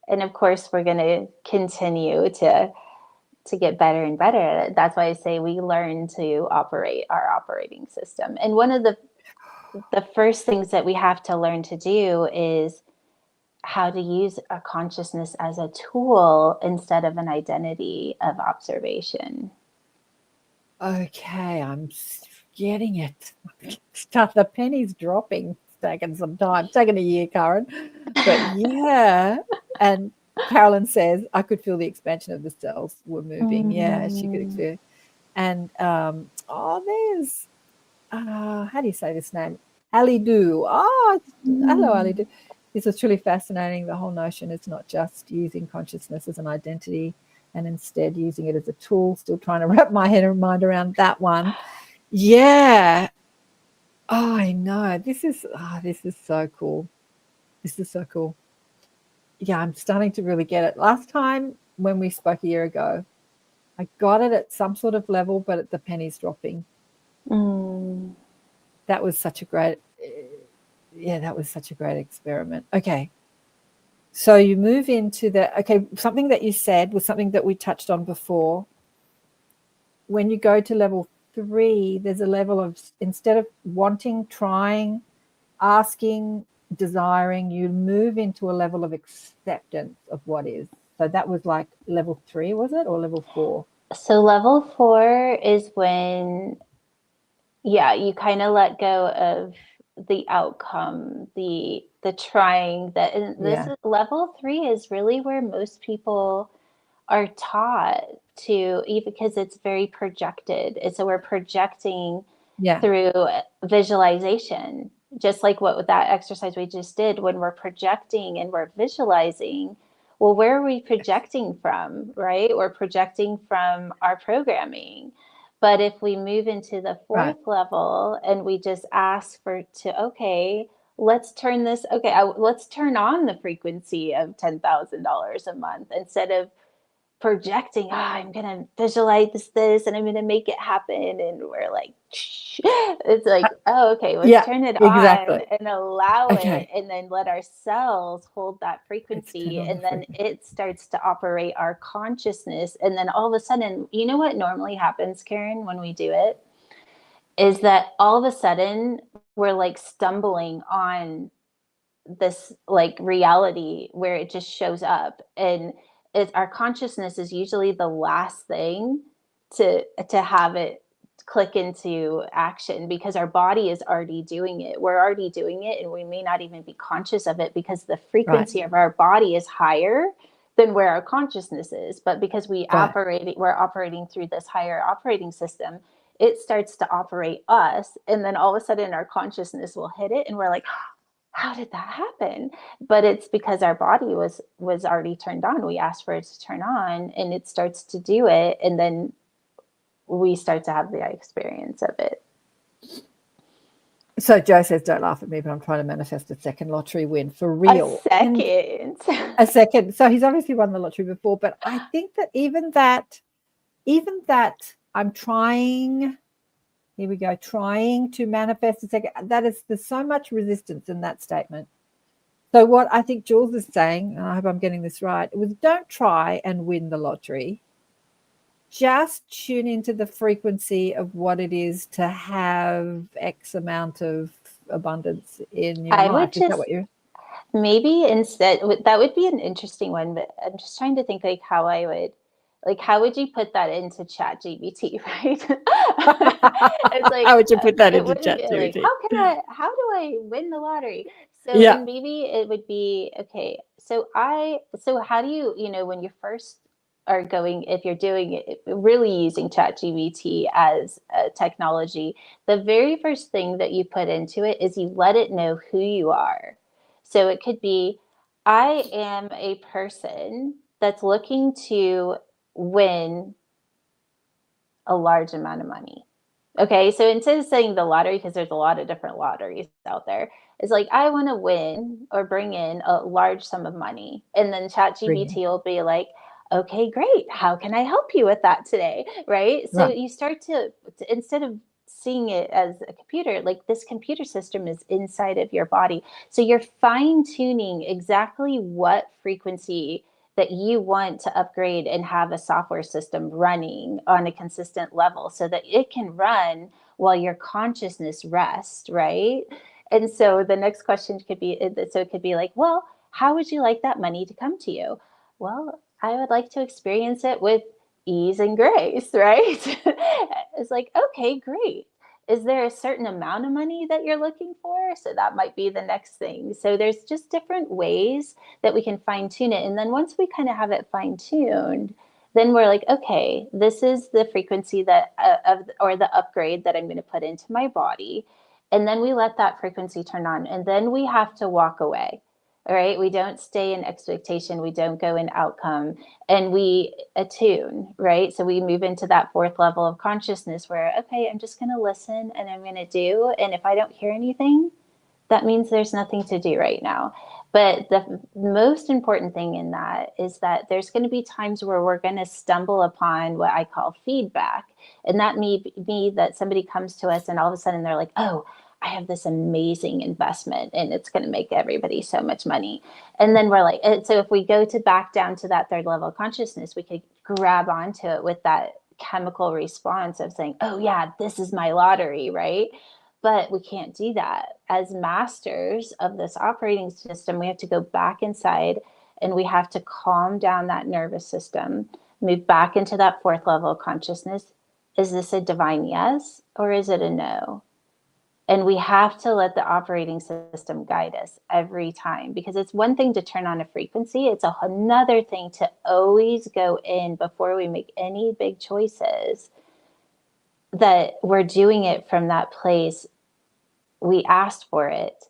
And of course, we're going to continue to get better and better at it. That's why I say we learn to operate our operating system. And one of the first things that we have to learn to do is how to use our consciousness as a tool instead of an identity of observation. Okay, I'm getting it. The penny's dropping. It's taken some time. It's taken a year, Karen. But yeah. And Carolyn says, I could feel the expansion of the cells were moving. Yeah, she could experience. And there's how do you say this name? Alidu. Hello, Alidu. This was truly fascinating. The whole notion is not just using consciousness as an identity and instead using it as a tool. Still trying to wrap my head and mind around that one. Yeah. Oh, I know. This is so cool. This is so cool. Yeah, I'm starting to really get it. Last time when we spoke a year ago, I got it at some sort of level, but the penny's dropping. That was such a great experiment. Okay. So you move into something that you said was something that we touched on before. When you go to level 3, there's a level of, instead of wanting, trying, asking, desiring, you move into a level of acceptance of what is. So that was like level 3, was it, or level 4? So level 4 is when, you kind of let go of the outcome, the trying. This is level 3 is really where most people are taught to, even because it's very projected. And so we're projecting through visualization, just like what that exercise we just did. When we're projecting and we're visualizing, well, where are we projecting from, right? We're projecting from our programming. But if we move into the 4th level and we just ask okay, let's turn this, let's turn on the frequency of $10,000 a month, instead of projecting, I'm going to visualize this and I'm going to make it happen. And we're like, it's like, okay, let's turn it on and allow it, and then let our cells hold that frequency. And then it starts to operate our consciousness. And then all of a sudden, you know what normally happens, Karen, when we do it, is that all of a sudden we're like stumbling on this like reality where it just shows up, and our consciousness is usually the last thing to have it click into action, because our body is already doing it. We're already doing it, and we may not even be conscious of it, because the frequency of our body is higher than where our consciousness is. But because we're operating through this higher operating system, it starts to operate us, and then all of a sudden our consciousness will hit it, and we're like, how did that happen? But it's because our body was already turned on. We asked for it to turn on, and it starts to do it. And then we start to have the experience of it. So Joe says, don't laugh at me, but I'm trying to manifest a second lottery win for real. A second. So he's obviously won the lottery before, but I think that even that I'm trying, here we go, trying to manifest a second, there's so much resistance in that statement. So what I think Jules is saying, and I hope I'm getting this right, was don't try and win the lottery. Just tune into the frequency of what it is to have X amount of abundance in your life. Is that what you're... Maybe instead, that would be an interesting one, but I'm just trying to think like how would you put that into ChatGPT, right? It's like, how would you put that into ChatGPT? Like, how do I win the lottery? So and maybe it would be, okay, so how do you, when you first are going, if you're doing it, really using ChatGPT as a technology, the very first thing that you put into it is you let it know who you are. So it could be, I am a person that's looking to win a large amount of money. Okay, so instead of saying the lottery, because there's a lot of different lotteries out there, it's like, I want to win or bring in a large sum of money. And then ChatGPT will be like, okay, great. How can I help you with that today? Right? So you start to, instead of seeing it as a computer, like this computer system is inside of your body. So you're fine tuning exactly what frequency that you want to upgrade and have a software system running on a consistent level so that it can run while your consciousness rests, right? And so the next question could be, so it could be like, well, how would you like that money to come to you? Well, I would like to experience it with ease and grace, right? It's like, okay, great. Is there a certain amount of money that you're looking for? So that might be the next thing. So there's just different ways that we can fine tune it. And then once we kind of have it fine tuned, then we're like, okay, this is the frequency that or the upgrade that I'm going to put into my body. And then we let that frequency turn on, and then we have to walk away. All right. We don't stay in expectation. We don't go in outcome, and we attune, right? So we move into that 4th level of consciousness where, okay, I'm just going to listen and I'm going to do. And if I don't hear anything, that means there's nothing to do right now. But the most important thing in that is that there's going to be times where we're going to stumble upon what I call feedback. And that may be that somebody comes to us and all of a sudden they're like, oh, I have this amazing investment and it's going to make everybody so much money. And then we're like, so if we go to back down to that third level of consciousness, we could grab onto it with that chemical response of saying, oh yeah, this is my lottery, right? But we can't do that. As masters of this operating system, we have to go back inside and we have to calm down that nervous system, move back into that fourth level of consciousness. Is this a divine yes or is it a no? And we have to let the operating system guide us every time, because it's one thing to turn on a frequency. It's another thing to always go in before we make any big choices that we're doing it from that place. We asked for it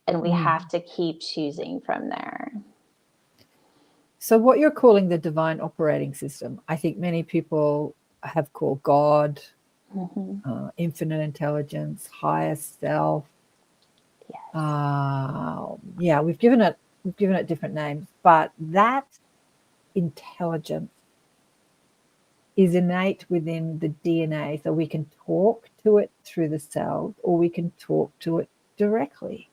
and we have to keep choosing from there. So what you're calling the divine operating system, I think many people have called God, infinite intelligence, higher self. Yes. We've given it different names, but that intelligence is innate within the DNA. So we can talk to it through the cells, or we can talk to it directly.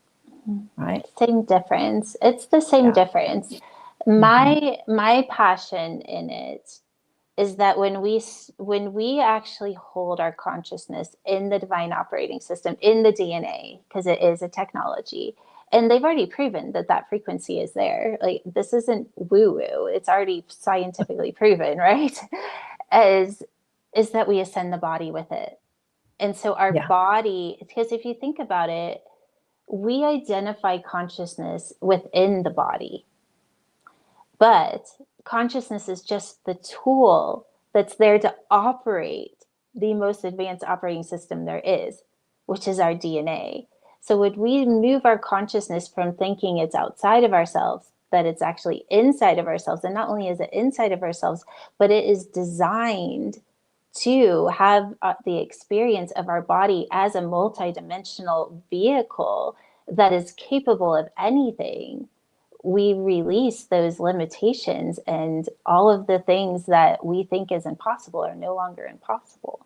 Right? Same difference. It's the same difference. My passion in it is that when we actually hold our consciousness in the divine operating system, in the DNA, because it is a technology, and they've already proven that that frequency is there. Like, this isn't woo-woo. It's already scientifically proven, right? Is that we ascend the body with it. And so our body, because if you think about it, we identify consciousness within the body. But consciousness is just the tool that's there to operate the most advanced operating system there is, which is our DNA. So when we move our consciousness from thinking it's outside of ourselves, that it's actually inside of ourselves, and not only is it inside of ourselves, but it is designed to have the experience of our body as a multidimensional vehicle that is capable of anything. We release those limitations, and all of the things that we think is impossible are no longer impossible.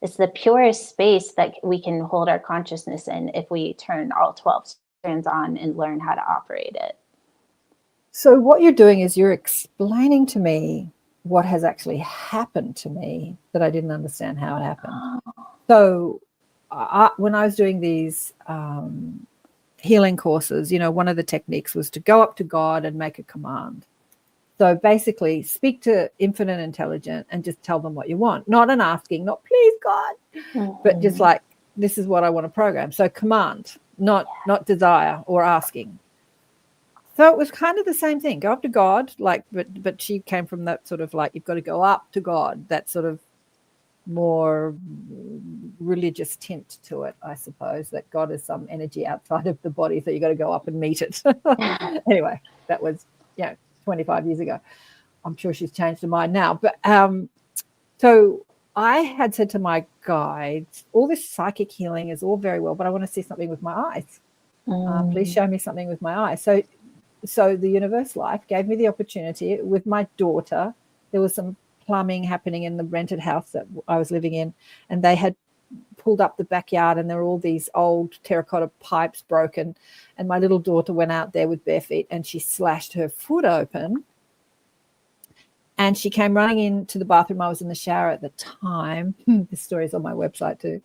It's the purest space that we can hold our consciousness in if we turn all 12 strands on and learn how to operate it. So what you're doing is you're explaining to me what has actually happened to me that I didn't understand how it happened. So when I was doing these healing courses, one of the techniques was to go up to God and make a command. So basically speak to infinite intelligence and just tell them what you want, not an asking, not please God, but just like, this is what I want to program. So command, not desire or asking. So it was kind of the same thing. Go up to God, but she came from that sort of like, you've got to go up to God, that sort of more religious tint to it, I suppose, that God is some energy outside of the body, so you got to go up and meet it. Anyway, that was 25 years ago. I'm sure she's changed her mind now. But so I had said to my guides, all this psychic healing is all very well, but I want to see something with my eyes. Please show me something with my eyes. So the universe life gave me the opportunity with my daughter. There was some plumbing happening in the rented house that I was living in, and they had pulled up the backyard, and there were all these old terracotta pipes broken, and my little daughter went out there with bare feet and she slashed her foot open, and she came running into the bathroom. I was in the shower at the time. This story is on my website too.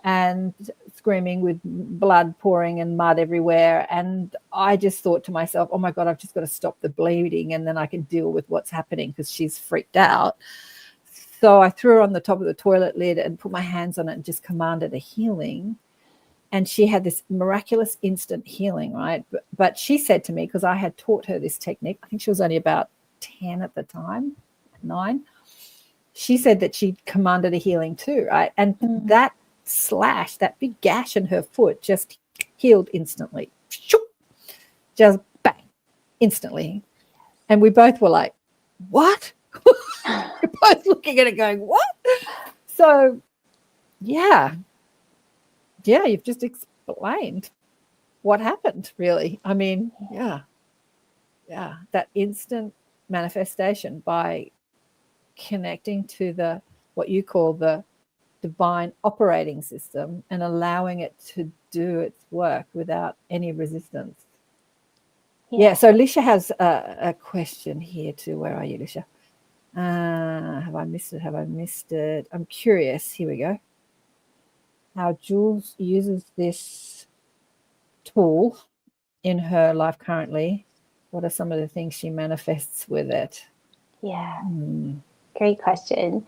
And screaming with blood pouring and mud everywhere. And I just thought to myself, oh my God, I've just got to stop the bleeding and then I can deal with what's happening, because she's freaked out. So I threw her on the top of the toilet lid and put my hands on it and just commanded a healing. And she had this miraculous instant healing, right? But she said to me, because I had taught her this technique, I think she was only about 10 at the time, 9. She said that she commanded a healing too, right? And that slash, that big gash in her foot, just healed instantly. Just bang, instantly. And we both were like, what? We're both looking at it going, what? So yeah, you've just explained what happened, really. I mean, yeah, that instant manifestation by connecting to what you call the divine operating system and allowing it to do its work without any resistance. Yeah, so Lisha has a question here too. Where are you, Lisha? Have I missed it? Have I missed it? I'm curious. Here we go. How Jules uses this tool in her life currently. What are some of the things she manifests with it? Yeah, great question.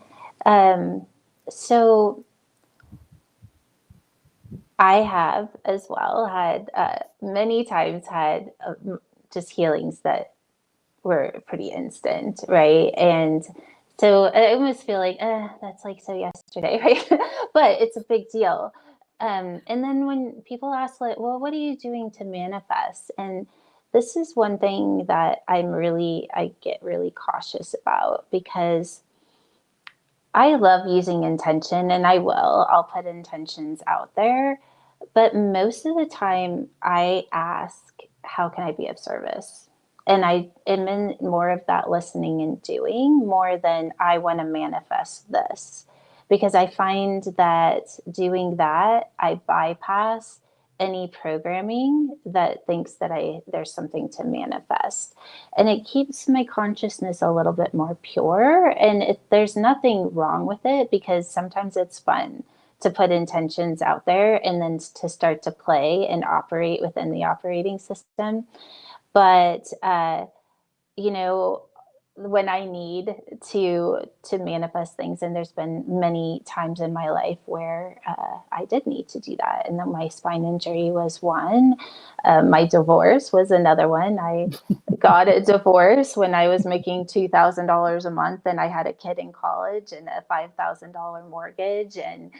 So I have as well had many times had just healings that were pretty instant, right? And so I almost feel like, that's like so yesterday, right? But it's a big deal. And then when people ask, like, well, what are you doing to manifest? And this is one thing that I get really cautious about, because I love using intention, and I'll put intentions out there. But most of the time I ask, how can I be of service? And I am in more of that listening and doing more than I want to manifest this. Because I find that doing that, I bypass any programming that thinks that there's something to manifest. And it keeps my consciousness a little bit more pure. And there's nothing wrong with it, because sometimes it's fun to put intentions out there and then to start to play and operate within the operating system. But, when I need to manifest things, and there's been many times in my life where I did need to do that. And then my spine injury was one. My divorce was another one. I got a divorce when I was making $2,000 a month, and I had a kid in college and a $5,000 mortgage. And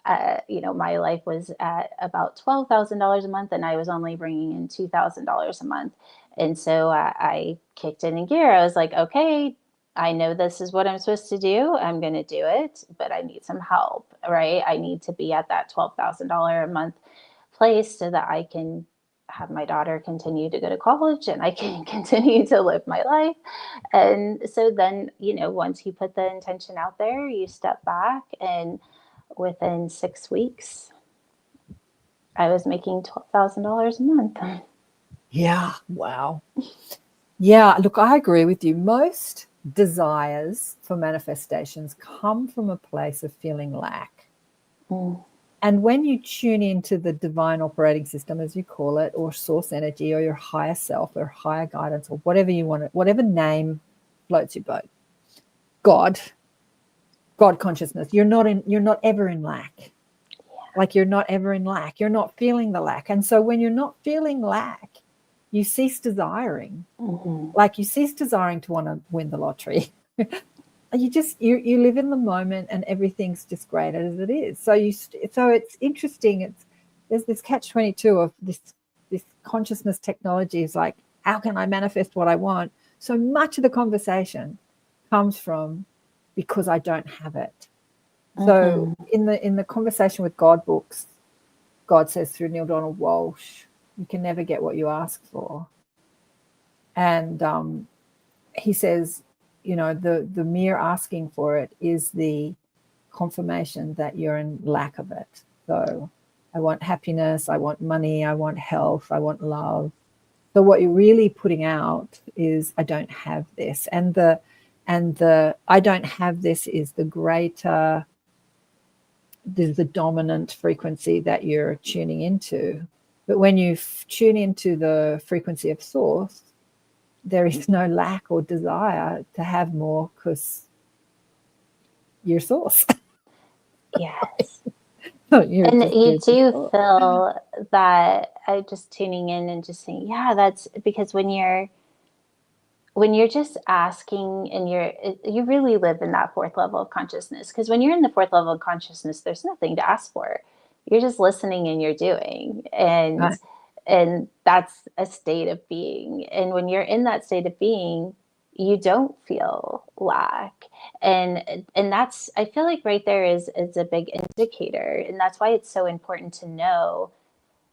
my life was at about $12,000 a month, and I was only bringing in $2,000 a month. And so I kicked it in gear. I was like, okay, I know this is what I'm supposed to do. I'm going to do it, but I need some help, right? I need to be at that $12,000 a month place so that I can have my daughter continue to go to college and I can continue to live my life. And so then, once you put the intention out there, you step back, and within 6 weeks, I was making $12,000 a month. Yeah. Wow. Yeah. Look, I agree with you. Most desires for manifestations come from a place of feeling lack. And when you tune into the divine operating system, as you call it, or source energy, or your higher self, or higher guidance, or whatever you want, whatever name floats your boat, God consciousness, you're not ever in lack. Like, you're not ever in lack. You're not feeling the lack. And so when you're not feeling lack, you cease desiring. Like, you cease desiring to want to win the lottery. you live in the moment, and everything's just great as it is. So it's interesting. There's this catch-22 of this consciousness technology is like, how can I manifest what I want? So much of the conversation comes from, because I don't have it. So in the Conversation with God books, God says through Neil Donald Walsh, you can never get what you ask for. And he says, the mere asking for it is the confirmation that you're in lack of it. So I want happiness, I want money, I want health, I want love. So what you're really putting out is, I don't have this. And the I don't have this is the greater, the dominant frequency that you're tuning into. But when you tune into the frequency of source, there is no lack or desire to have more, because you're source. Yes. And you do feel that, I just tuning in and just saying, yeah, that's because when you're just asking, and you really live in that fourth level of consciousness. Because when you're in the fourth level of consciousness, there's nothing to ask for. You're just listening and you're doing. And right. And that's a state of being. And when you're in that state of being, you don't feel lack. And that's, I feel like right there is a big indicator. And that's why it's so important to know,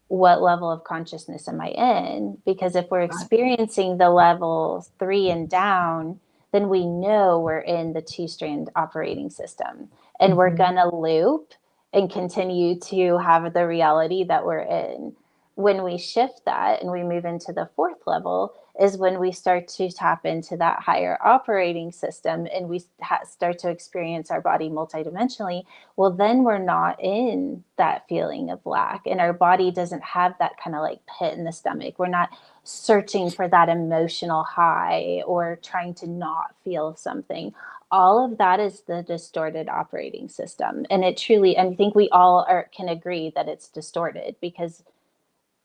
what level of consciousness am I in? Because if we're experiencing the level 3 and down, then we know we're in the 2-strand operating system. and we're gonna loop and continue to have the reality that we're in. When we shift that and we move into the fourth level is when we start to tap into that higher operating system, and we start to experience our body multidimensionally. Well, then we're not in that feeling of lack, and our body doesn't have that kind of like pit in the stomach. We're not searching for that emotional high or trying to not feel something. All of that is the distorted operating system. And it truly, and I think we all can agree that it's distorted, because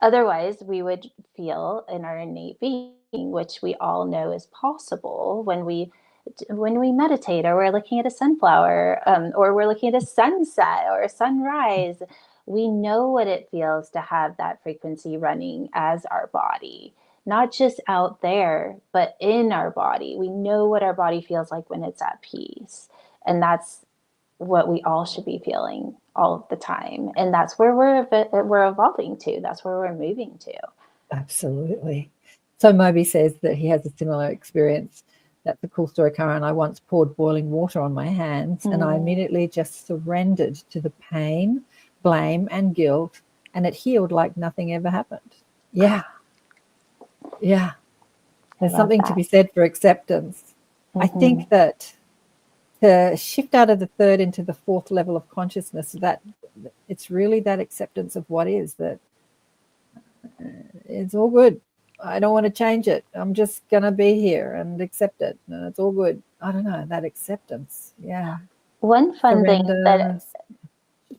otherwise we would feel in our innate being, which we all know is possible when we meditate, or we're looking at a sunflower, or we're looking at a sunset or a sunrise. We know what it feels to have that frequency running as our body, not just out there, but in our body. We know what our body feels like when it's at peace. And that's what we all should be feeling all the time. And that's where we're evolving to. That's where we're moving to. Absolutely. So Moby says that he has a similar experience. That's a cool story, Karen. I once poured boiling water on my hands and I immediately just surrendered to the pain, blame, and guilt, and it healed like nothing ever happened. Yeah. Yeah. There's something to be said for acceptance. I think that to shift out of the third into the fourth level of consciousness, that it's really that acceptance of what is, that it's all good. I don't want to change it. I'm just going to be here and accept it. And it's all good. I don't know, that acceptance. Yeah. One fun thing that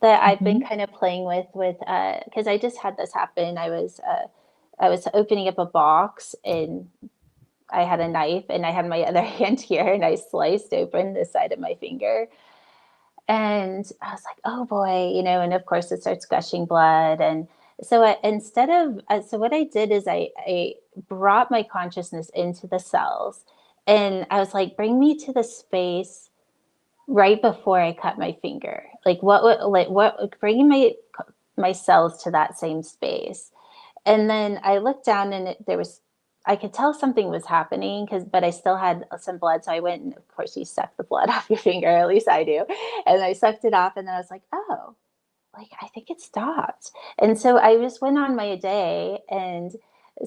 I've been kind of playing with because I just had this happen. I was opening up a box, and I had a knife, and I had my other hand here, and I sliced open the side of my finger. And I was like, oh boy, and of course it starts gushing blood. And so so what I did is I brought my consciousness into the cells, and I was like, bring me to the space right before I cut my finger. Like bringing my cells to that same space. And then I looked down, and I could tell something was happening, but I still had some blood. So I went, and of course you suck the blood off your finger, at least I do. And I sucked it off, and then I was like, oh, like, I think it stopped. And so I just went on my day. And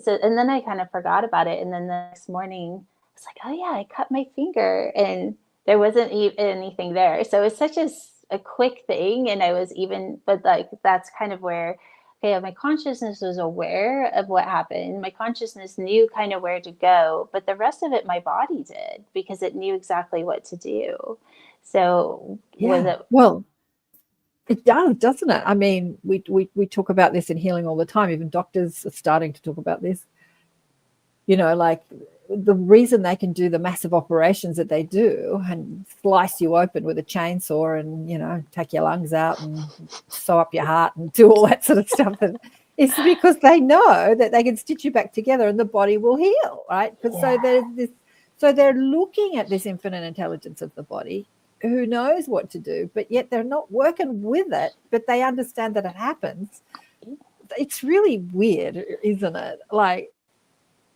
then I kind of forgot about it. And then the next morning I was like, oh yeah, I cut my finger, and there wasn't anything there. So it's such a quick thing. And but like, that's kind of where, okay, my consciousness was aware of what happened. My consciousness knew kind of where to go, but the rest of it, my body did, because it knew exactly what to do. So well, it does, doesn't it? I mean, we talk about this in healing all the time. Even doctors are starting to talk about this. Like the reason they can do the massive operations that they do and slice you open with a chainsaw and, take your lungs out and sew up your heart and do all that sort of stuff, is because they know that they can stitch you back together and the body will heal, right? So they're looking at this infinite intelligence of the body, who knows what to do, but yet they're not working with it, but they understand that it happens. It's really weird, isn't it? Like,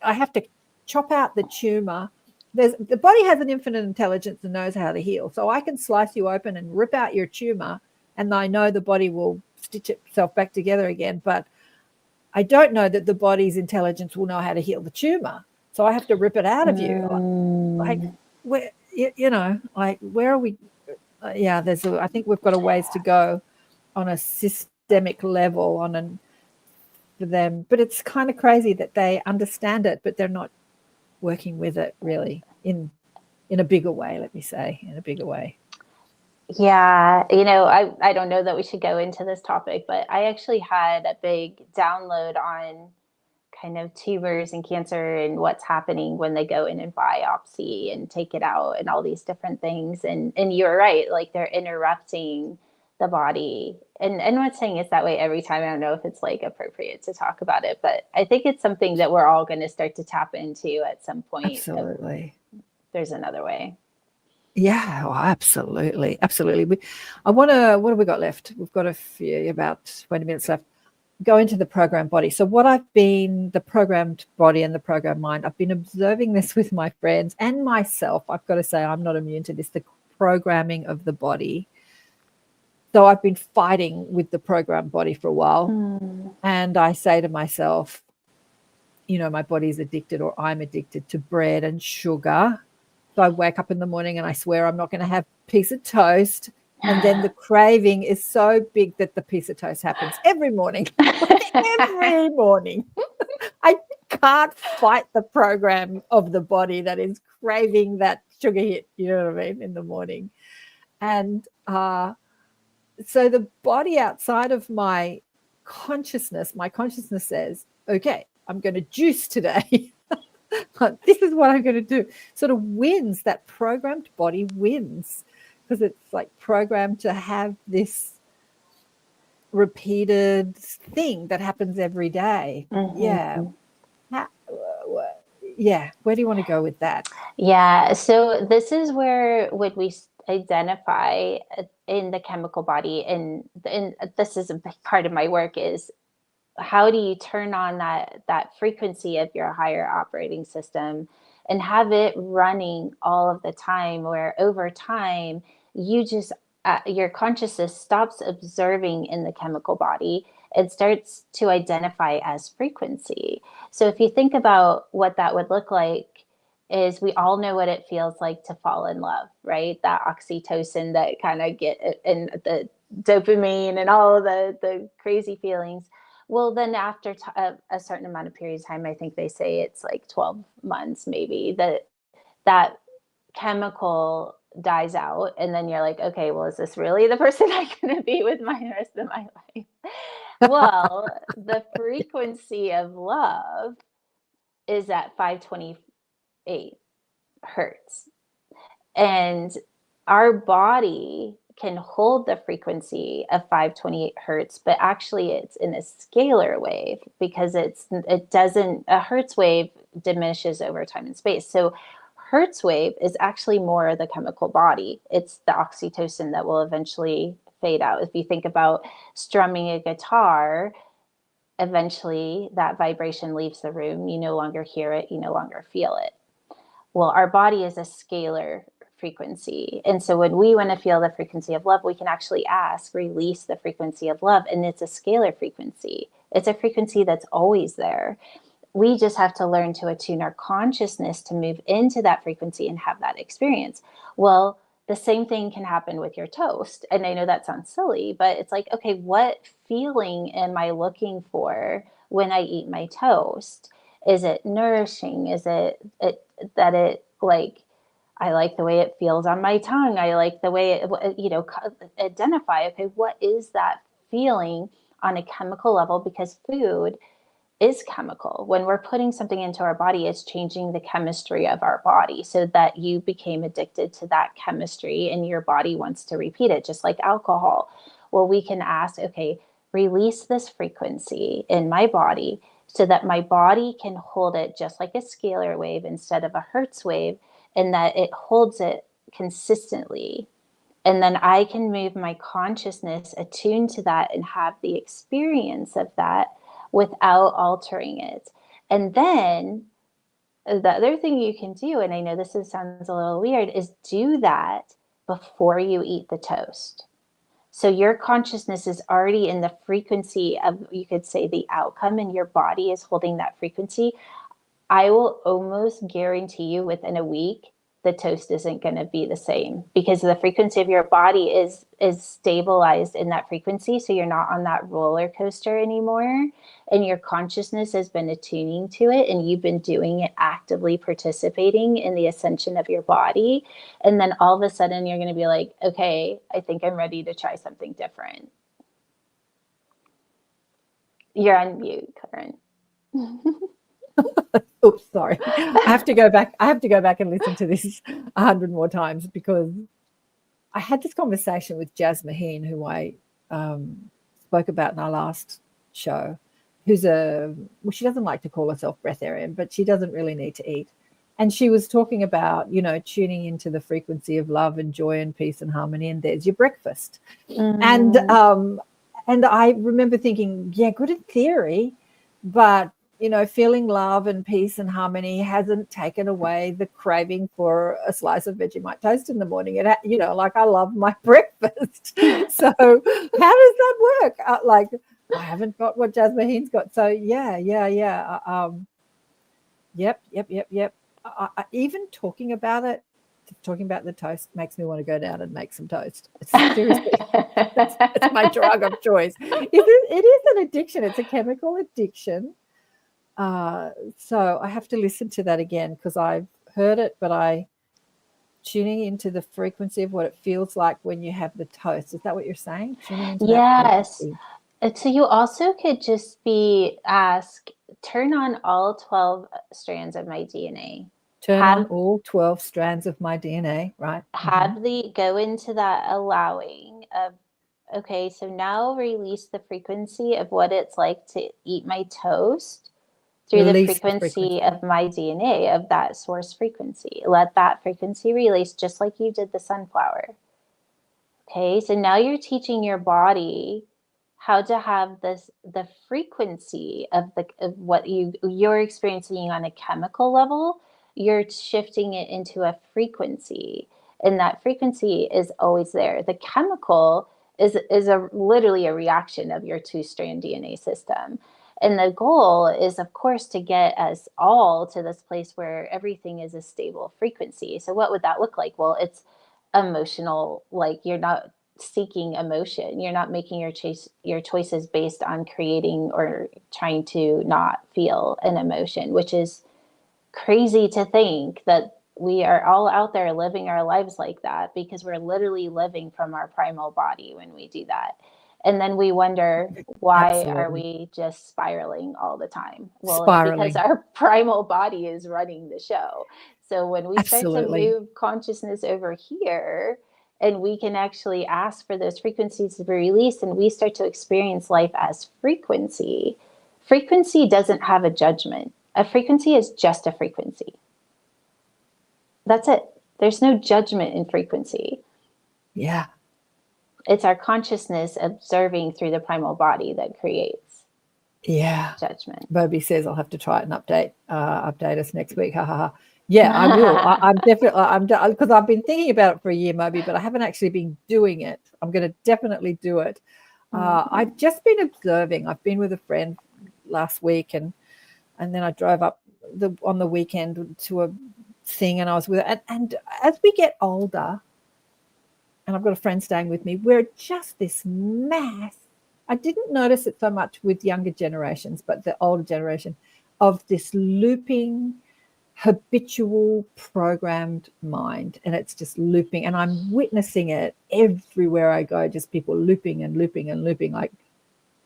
I have to chop out the tumor. The body has an infinite intelligence and knows how to heal. So I can slice you open and rip out your tumor, and I know the body will stitch itself back together again. But I don't know that the body's intelligence will know how to heal the tumor. So I have to rip it out of you. Like, where, like, where are we? I think we've got a ways to go on a systemic level for them. But it's kind of crazy that they understand it, but they're not working with it really in a bigger way, let me say, in a bigger way. Yeah. I don't know that we should go into this topic, but I actually had a big download on kind of tumors and cancer and what's happening when they go in and biopsy and take it out and all these different things. And you're right, like they're interrupting the body. And I'm not saying it's that way every time. I don't know if it's like appropriate to talk about it, but I think it's something that we're all going to start to tap into at some point. Absolutely. There's another way. Yeah, absolutely. Absolutely. What have we got left? We've got about 20 minutes left. Go into the programmed body. So the programmed body and the programmed mind, I've been observing this with my friends and myself. I've got to say, I'm not immune to this, the programming of the body. So I've been fighting with the programmed body for a while. And I say to myself, you know, my body's addicted, or I'm addicted to bread and sugar. So I wake up in the morning and I swear I'm not going to have a piece of toast. And then the craving is so big that the piece of toast happens every morning. Every morning. I can't fight the program of the body that is craving that sugar hit, you know what I mean, in the morning. And so the body outside of my consciousness says, okay, I'm going to juice today. This is what I'm going to do. Sort of wins. That programmed body wins, because it's like programmed to have this repeated thing that happens every day. Yeah. Yeah. Where do you want to go with that? Yeah. So this is where would we identify in the chemical body, and this is a big part of my work, is how do you turn on that frequency of your higher operating system and have it running all of the time, where over time you just your consciousness stops observing in the chemical body and starts to identify as frequency. So if you think about what that would look like, is we all know what it feels like to fall in love, right? That oxytocin that kind of get, and the dopamine and all of the crazy feelings. Well, then after a certain amount of period of time, I think they say it's like 12 months maybe, that chemical dies out. And then you're like, okay, well, is this really the person I'm going to be with my rest of my life? Well, the frequency of love is at 528 hertz. And our body can hold the frequency of 528 hertz, but actually it's in a scalar wave, because a hertz wave diminishes over time and space. So hertz wave is actually more the chemical body. It's the oxytocin that will eventually fade out. If you think about strumming a guitar, eventually that vibration leaves the room. You no longer hear it. You no longer feel it. Well, our body is a scalar frequency. And so when we want to feel the frequency of love, we can actually release the frequency of love. And it's a scalar frequency. It's a frequency that's always there. We just have to learn to attune our consciousness to move into that frequency and have that experience. Well, the same thing can happen with your toast. And I know that sounds silly, but it's like, okay, what feeling am I looking for when I eat my toast? Is it nourishing? Is it that it like, I like the way it feels on my tongue. I like the way it, identify, okay, what is that feeling on a chemical level? Because food is chemical. When we're putting something into our body, it's changing the chemistry of our body, so that you became addicted to that chemistry and your body wants to repeat it, just like alcohol. Well, we can ask, okay, release this frequency in my body so that my body can hold it just like a scalar wave instead of a hertz wave, and that it holds it consistently. And then I can move my consciousness attuned to that and have the experience of that without altering it. And then the other thing you can do, and I know this sounds a little weird, is do that before you eat the toast. So your consciousness is already in the frequency of, you could say, the outcome, and your body is holding that frequency. I will almost guarantee you within a week, the toast isn't going to be the same, because the frequency of your body is stabilized in that frequency. So you're not on that roller coaster anymore, and your consciousness has been attuning to it, and you've been doing it, actively participating in the ascension of your body. And then all of a sudden you're going to be like, okay, I think I'm ready to try something different. You're on mute, Karen. Oops, sorry. I have to go back and listen to this 100 more times, because I had this conversation with Jazz Maheen, who I spoke about in our last show, who's she doesn't like to call herself breatharian, but she doesn't really need to eat. And she was talking about, tuning into the frequency of love and joy and peace and harmony, and there's your breakfast. And I remember thinking, yeah, good in theory, but feeling love and peace and harmony hasn't taken away the craving for a slice of Vegemite toast in the morning. Like I love my breakfast. So how does that work? I haven't got what Jasmine's got. So yeah. Yep. Even talking about the toast makes me want to go down and make some toast. Seriously, it's my drug of choice. It is an addiction. It's a chemical addiction. So I have to listen to that again because I've heard it, but tuning into the frequency of what it feels like when you have the toast. Is that what you're saying? Tuning into Yes. that frequency. So you also could just turn on all 12 strands of my DNA. Turn on all 12 strands of my DNA, right? Go into that allowing of, okay, so now release the frequency of what it's like to eat my toast through the frequency of my DNA, of that source frequency. Let that frequency release just like you did the sunflower. Okay, so now you're teaching your body how to have the frequency of what you're experiencing on a chemical level. You're shifting it into a frequency, and that frequency is always there. The chemical is literally a reaction of your 2-strand DNA system. And the goal is, of course, to get us all to this place where everything is a stable frequency. So what would that look like? Well, it's emotional, like you're not seeking emotion. You're not making your choices based on creating or trying to not feel an emotion, which is crazy to think that we are all out there living our lives like that, because we're literally living from our primal body when we do that. And then we wonder, why are we just spiraling all the time? Well, it's because our primal body is running the show. So when we start to move consciousness over here, and we can actually ask for those frequencies to be released, and we start to experience life as frequency. Frequency doesn't have a judgment. A frequency is just a frequency. That's it. There's no judgment in frequency. Yeah. It's our consciousness observing through the primal body that creates judgment. Bobby says I'll have to try it and update us next week. Ha ha ha. Yeah, I will. I'm definitely, because I've been thinking about it for a year, Moby, but I haven't actually been doing it. I'm going to definitely do it. I've just been observing. I've been with a friend last week, and then I drove up on the weekend to a thing, and I was with her. And as we get older, and I've got a friend staying with me, we're just this mass. I didn't notice it so much with younger generations, but the older generation, of this looping, habitual programmed mind, and it's just looping, and I'm witnessing it everywhere I go, just people looping and looping and looping, like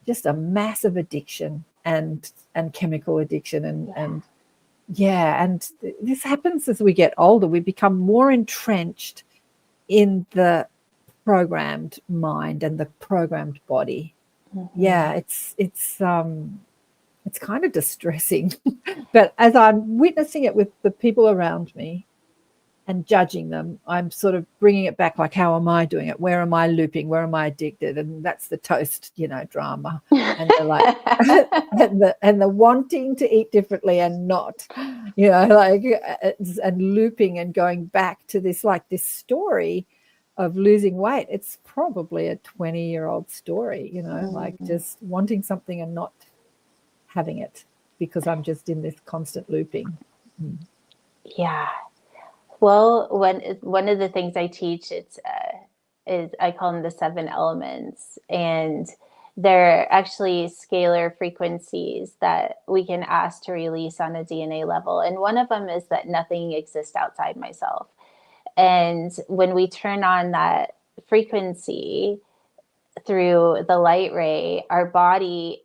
just a massive addiction and chemical addiction and this happens as we get older. We become more entrenched in the programmed mind and the programmed body. It's kind of distressing. But as I'm witnessing it with the people around me and judging them, I'm sort of bringing it back, like, how am I doing it? Where am I looping? Where am I addicted? And that's the toast, drama. And they're like, and the wanting to eat differently and not, and looping and going back to this story of losing weight. It's probably a 20-year-old story, like just wanting something and not having it, because I'm just in this constant looping. Yeah. Well, one of the things I teach is I call them the 7 elements, and they're actually scalar frequencies that we can ask to release on a DNA level. And one of them is that nothing exists outside myself. And when we turn on that frequency through the light ray, our body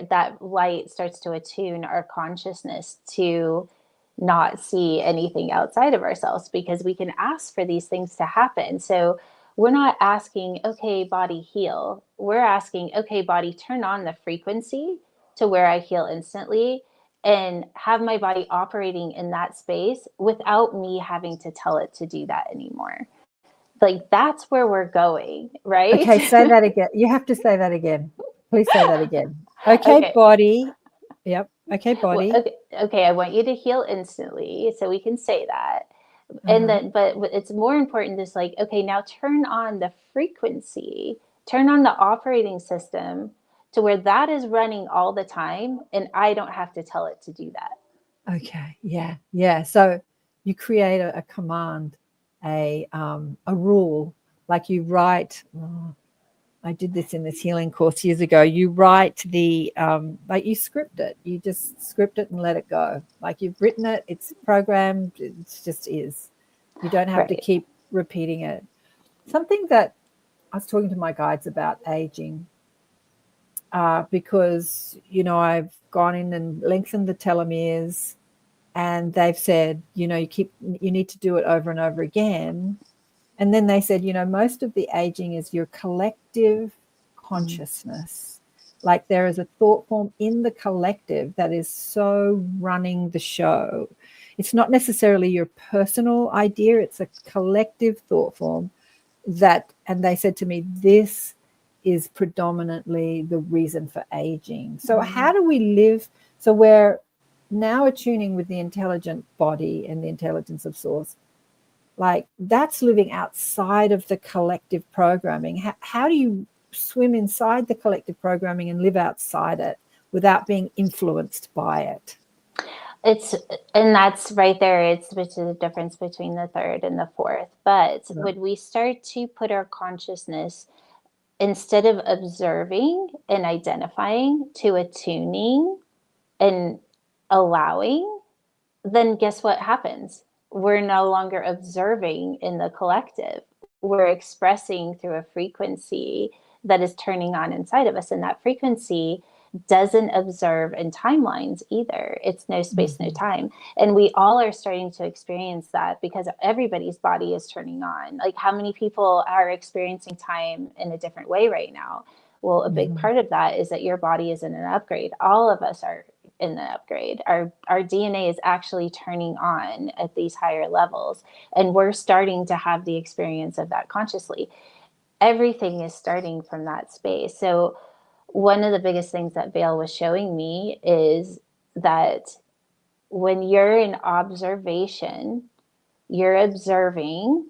that light starts to attune our consciousness to not see anything outside of ourselves, because we can ask for these things to happen. So we're not asking, okay, body, heal. We're asking, okay, body, turn on the frequency to where I heal instantly, and have my body operating in that space without me having to tell it to do that anymore. Like, that's where we're going, right? Okay, say that again. You have to say that again. Please say that again. Okay. Body. Yep. Okay, body. Well, okay, I want you to heal instantly, so we can say that. And then, but it's more important is like, okay, now turn on the frequency, turn on the operating system to where that is running all the time, and I don't have to tell it to do that. Okay, yeah. So you create a command, a rule, like you write. I did this in this healing course years ago. You write the like you script it. You just script it and let it go. Like you've written it, it's programmed. It just is. You don't have to keep repeating it. Something that I was talking to my guides about aging, because I've gone in and lengthened the telomeres, and they've said you need to do it over and over again. And then they said, most of the aging is your collective consciousness. Like there is a thought form in the collective that is so running the show. It's not necessarily your personal idea. It's a collective thought form and they said to me, this is predominantly the reason for aging. So how do we live? So we're now attuning with the intelligent body and the intelligence of source. Like that's living outside of the collective programming. How do you swim inside the collective programming and live outside it without being influenced by it? And that's right there. Which is the difference between the third and the fourth. But when we start to put our consciousness, instead of observing and identifying, to attuning and allowing, then guess what happens? We're no longer observing in the collective. We're expressing through a frequency that is turning on inside of us. And that frequency doesn't observe in timelines either. It's no space, no time. And we all are starting to experience that because everybody's body is turning on. Like how many people are experiencing time in a different way right now? Well, a big part of that is that your body is in an upgrade. All of us are in the upgrade. Our DNA is actually turning on at these higher levels, and we're starting to have the experience of that consciously. Everything is starting from that space. So one of the biggest things that Vale was showing me is that when you're in observation, you're observing,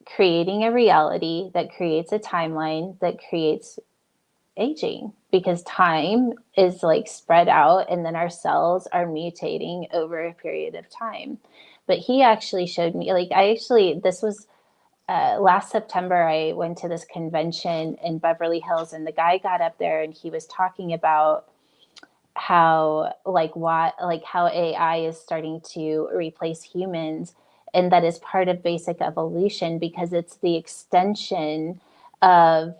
creating a reality that creates a timeline that creates aging, because time is like spread out and then our cells are mutating over a period of time. But he actually showed me, this was last September, I went to this convention in Beverly Hills, and the guy got up there and he was talking about how how AI is starting to replace humans, and that is part of basic evolution because it's the extension of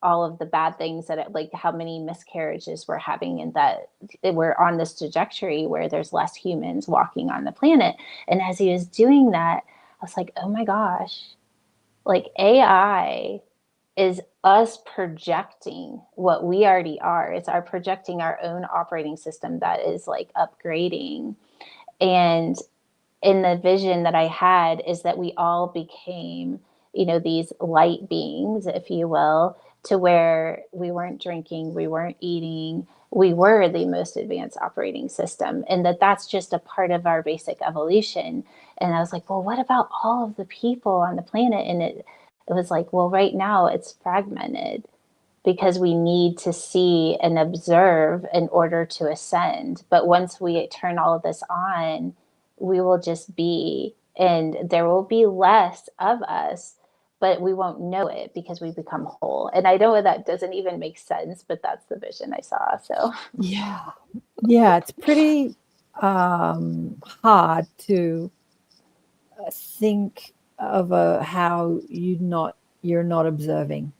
all of the bad things that like how many miscarriages we're having, and that we're on this trajectory where there's less humans walking on the planet. And as he was doing that, I was like, oh my gosh, like AI is us projecting what we already are. It's our projecting our own operating system that is like upgrading. And in the vision that I had is that we all became, these light beings, if you will, to where we weren't drinking, we weren't eating, we were the most advanced operating system, and that's just a part of our basic evolution. And I was like, well, what about all of the people on the planet? And it was like, well, right now it's fragmented because we need to see and observe in order to ascend. But once we turn all of this on, we will just be, and there will be less of us, but we won't know it because we become whole. And I know that doesn't even make sense, but that's the vision I saw. So yeah, it's pretty hard to think of how you're not observing.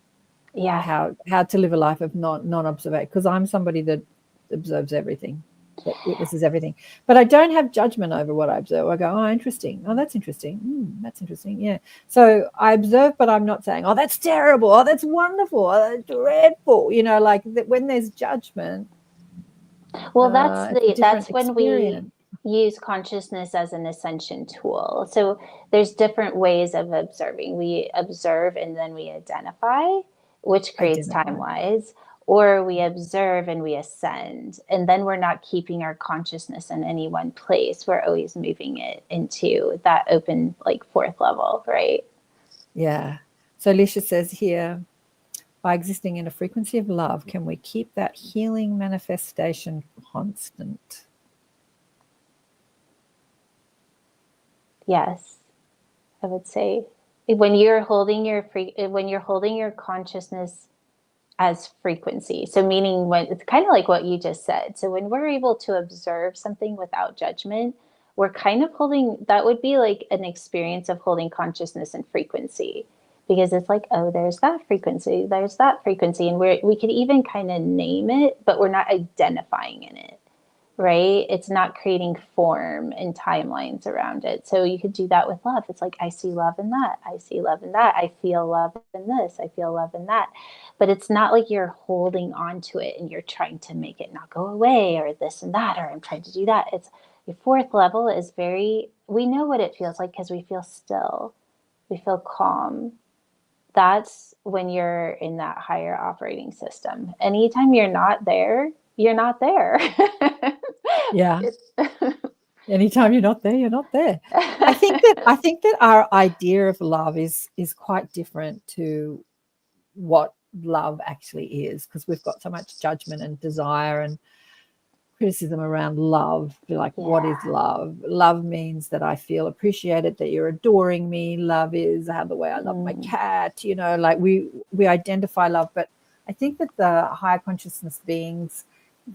Yeah, how to live a life of non observation, because I'm somebody that observes everything, that witnesses everything, but I don't have judgment over what I observe. I go, oh, interesting. Oh, that's interesting. That's interesting. Yeah. So I observe, but I'm not saying, oh, that's terrible. Oh, that's wonderful. Oh, that's dreadful. Like when there's judgment. Well, that's when experience. we use consciousness as an ascension tool. So there's different ways of observing. We observe and then we identify, which creates time-wise, or we observe and we ascend. And then we're not keeping our consciousness in any one place. We're always moving it into that open, like, fourth level, right? Yeah. So Alicia says here, by existing in a frequency of love, can we keep that healing manifestation constant? Yes, I would say when you're holding your consciousness as frequency. So meaning, when it's kind of like what you just said. So when we're able to observe something without judgment, we're kind of holding, that would be like an experience of holding consciousness and frequency, because it's like, oh, there's that frequency, and we could even kind of name it, but we're not identifying in it. Right? It's not creating form and timelines around it. So you could do that with love. It's like, I see love in that. I see love in that. I feel love in this. I feel love in that. But it's not like you're holding on to it and you're trying to make it not go away, or this and that, or I'm trying to do that. It's your fourth level is we know what it feels like because we feel still. We feel calm. That's when you're in that higher operating system. Anytime you're not there, you're not there. Yeah. Anytime you're not there, you're not there. I think that our idea of love is quite different to what love actually is, because we've got so much judgment and desire and criticism around love. Like, what is love? Love means that I feel appreciated, that you're adoring me. Love is the way I love my cat. Like we identify love. But I think that the higher consciousness beings,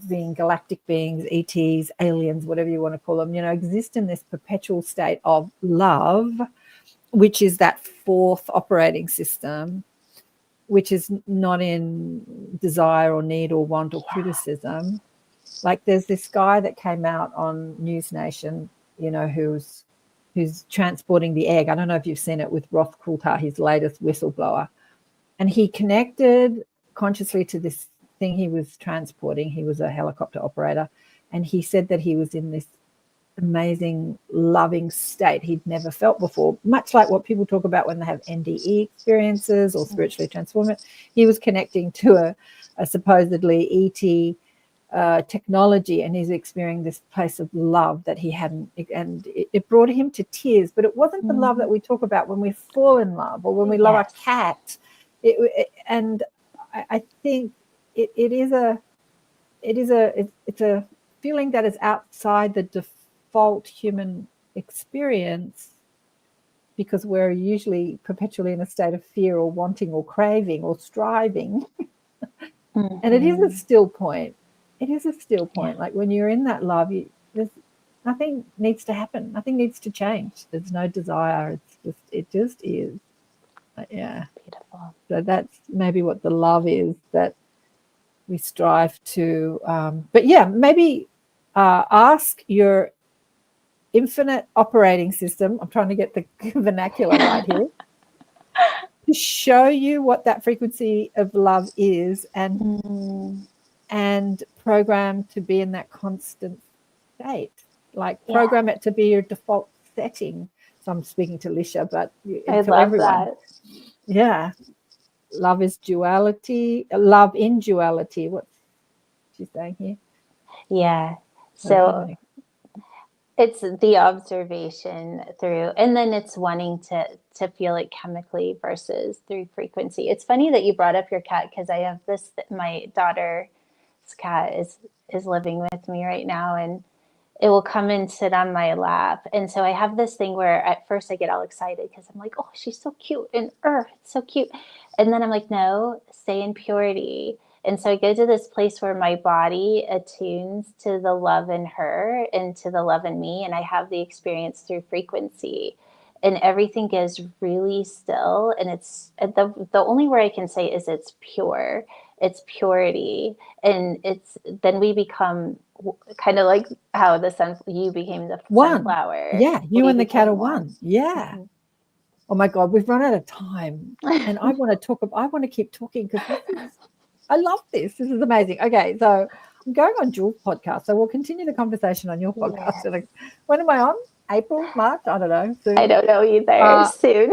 being galactic beings, ETs, aliens, whatever you want to call them, exist in this perpetual state of love, which is that fourth operating system, which is not in desire or need or want or criticism. Like, there's this guy that came out on News Nation, who's transporting the egg. I don't know if you've seen it, with Roth Kultar, his latest whistleblower. And he connected consciously to this thing he was transporting. He was a helicopter operator, and he said that he was in this amazing loving state he'd never felt before, much like what people talk about when they have NDE experiences or spiritually transformed. He was connecting to a supposedly ET technology, and he's experiencing this place of love that he hadn't, and it brought him to tears. But it wasn't the love that we talk about when we fall in love or when we love our cat. And I think it's a feeling that is outside the default human experience, because we're usually perpetually in a state of fear or wanting or craving or striving. And it is a still point. It is a still point. Like, when you're in that love, there's nothing needs to happen. Nothing needs to change. There's no desire. It just is. Yeah. Beautiful. So that's maybe what the love is that we strive to. But yeah, maybe ask your infinite operating system. I'm trying to get the vernacular right here. To show you what that frequency of love is, and program to be in that constant state. Like, program it to be your default setting. So I'm speaking to Lisha, but I to love everyone. that. Yeah. Love is duality. Love in duality. What's she saying here? Yeah. So it's the observation through, and then it's wanting to feel it chemically versus through frequency. It's funny that you brought up your cat, because I have this, my daughter's cat is living with me right now, and it will come and sit on my lap. And so I have this thing where at first I get all excited because I'm like, oh, she's so cute, and it's so cute. And then I'm like, no, stay in purity. And so I go to this place where my body attunes to the love in her and to the love in me. And I have the experience through frequency, and everything goes really still. And it's the only word I can say is it's pure. It's purity. And then we become kind of like how you became the sunflower. Yeah. You and the cat are one. Yeah. Mm-hmm. Oh my God, we've run out of time, and I want to keep talking, because I love this. This is amazing. Okay, so I'm going on Jules' podcast, so we'll continue the conversation on your podcast. Yeah. When am I on? April, March? I don't know. Soon. I don't know either. Soon.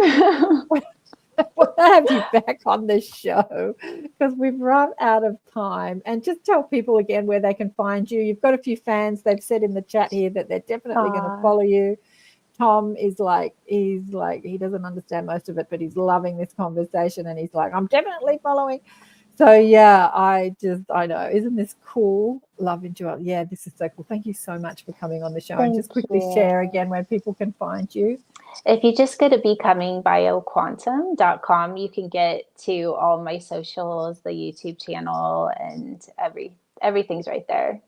want to have you back on the show because we've run out of time. And just tell people again where they can find you. You've got a few fans. They've said in the chat here that they're definitely going to follow you. Tom is like, he doesn't understand most of it, but he's loving this conversation. And he's like, I'm definitely following. So yeah, I know. Isn't this cool? Love and joy. Yeah, this is so cool. Thank you so much for coming on the show. And just quickly share again where people can find you. If you just go to becomingbioquantum.com, you can get to all my socials, the YouTube channel, and everything's right there.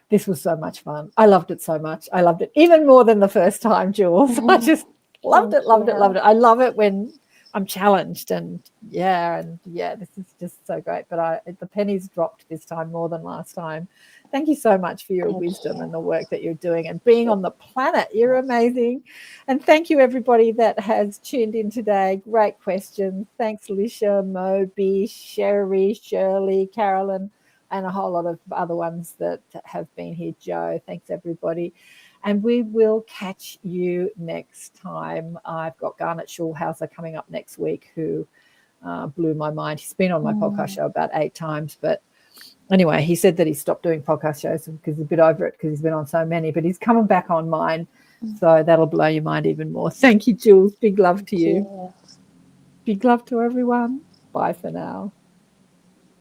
This was so much fun. I loved it so much. I loved it even more than the first time, Jules. I just loved it. I love it when I'm challenged and this is just so great. But the pennies dropped this time more than last time. Thank you so much for your wisdom and the work that you're doing and being on the planet. You're amazing. And thank you, everybody that has tuned in today. Great questions. Thanks, Lisha, Moby, Sherry, Shirley, Carolyn, and a whole lot of other ones that have been here. Joe, thanks, everybody. And we will catch you next time. I've got Garnet Schulhauser coming up next week, who blew my mind. He's been on my podcast show about 8 times, but anyway, he said that he stopped doing podcast shows because he's a bit over it because he's been on so many, but he's coming back on mine. So that'll blow your mind even more. Thank you, Jules. Big love to you. Big love to everyone. Bye for now.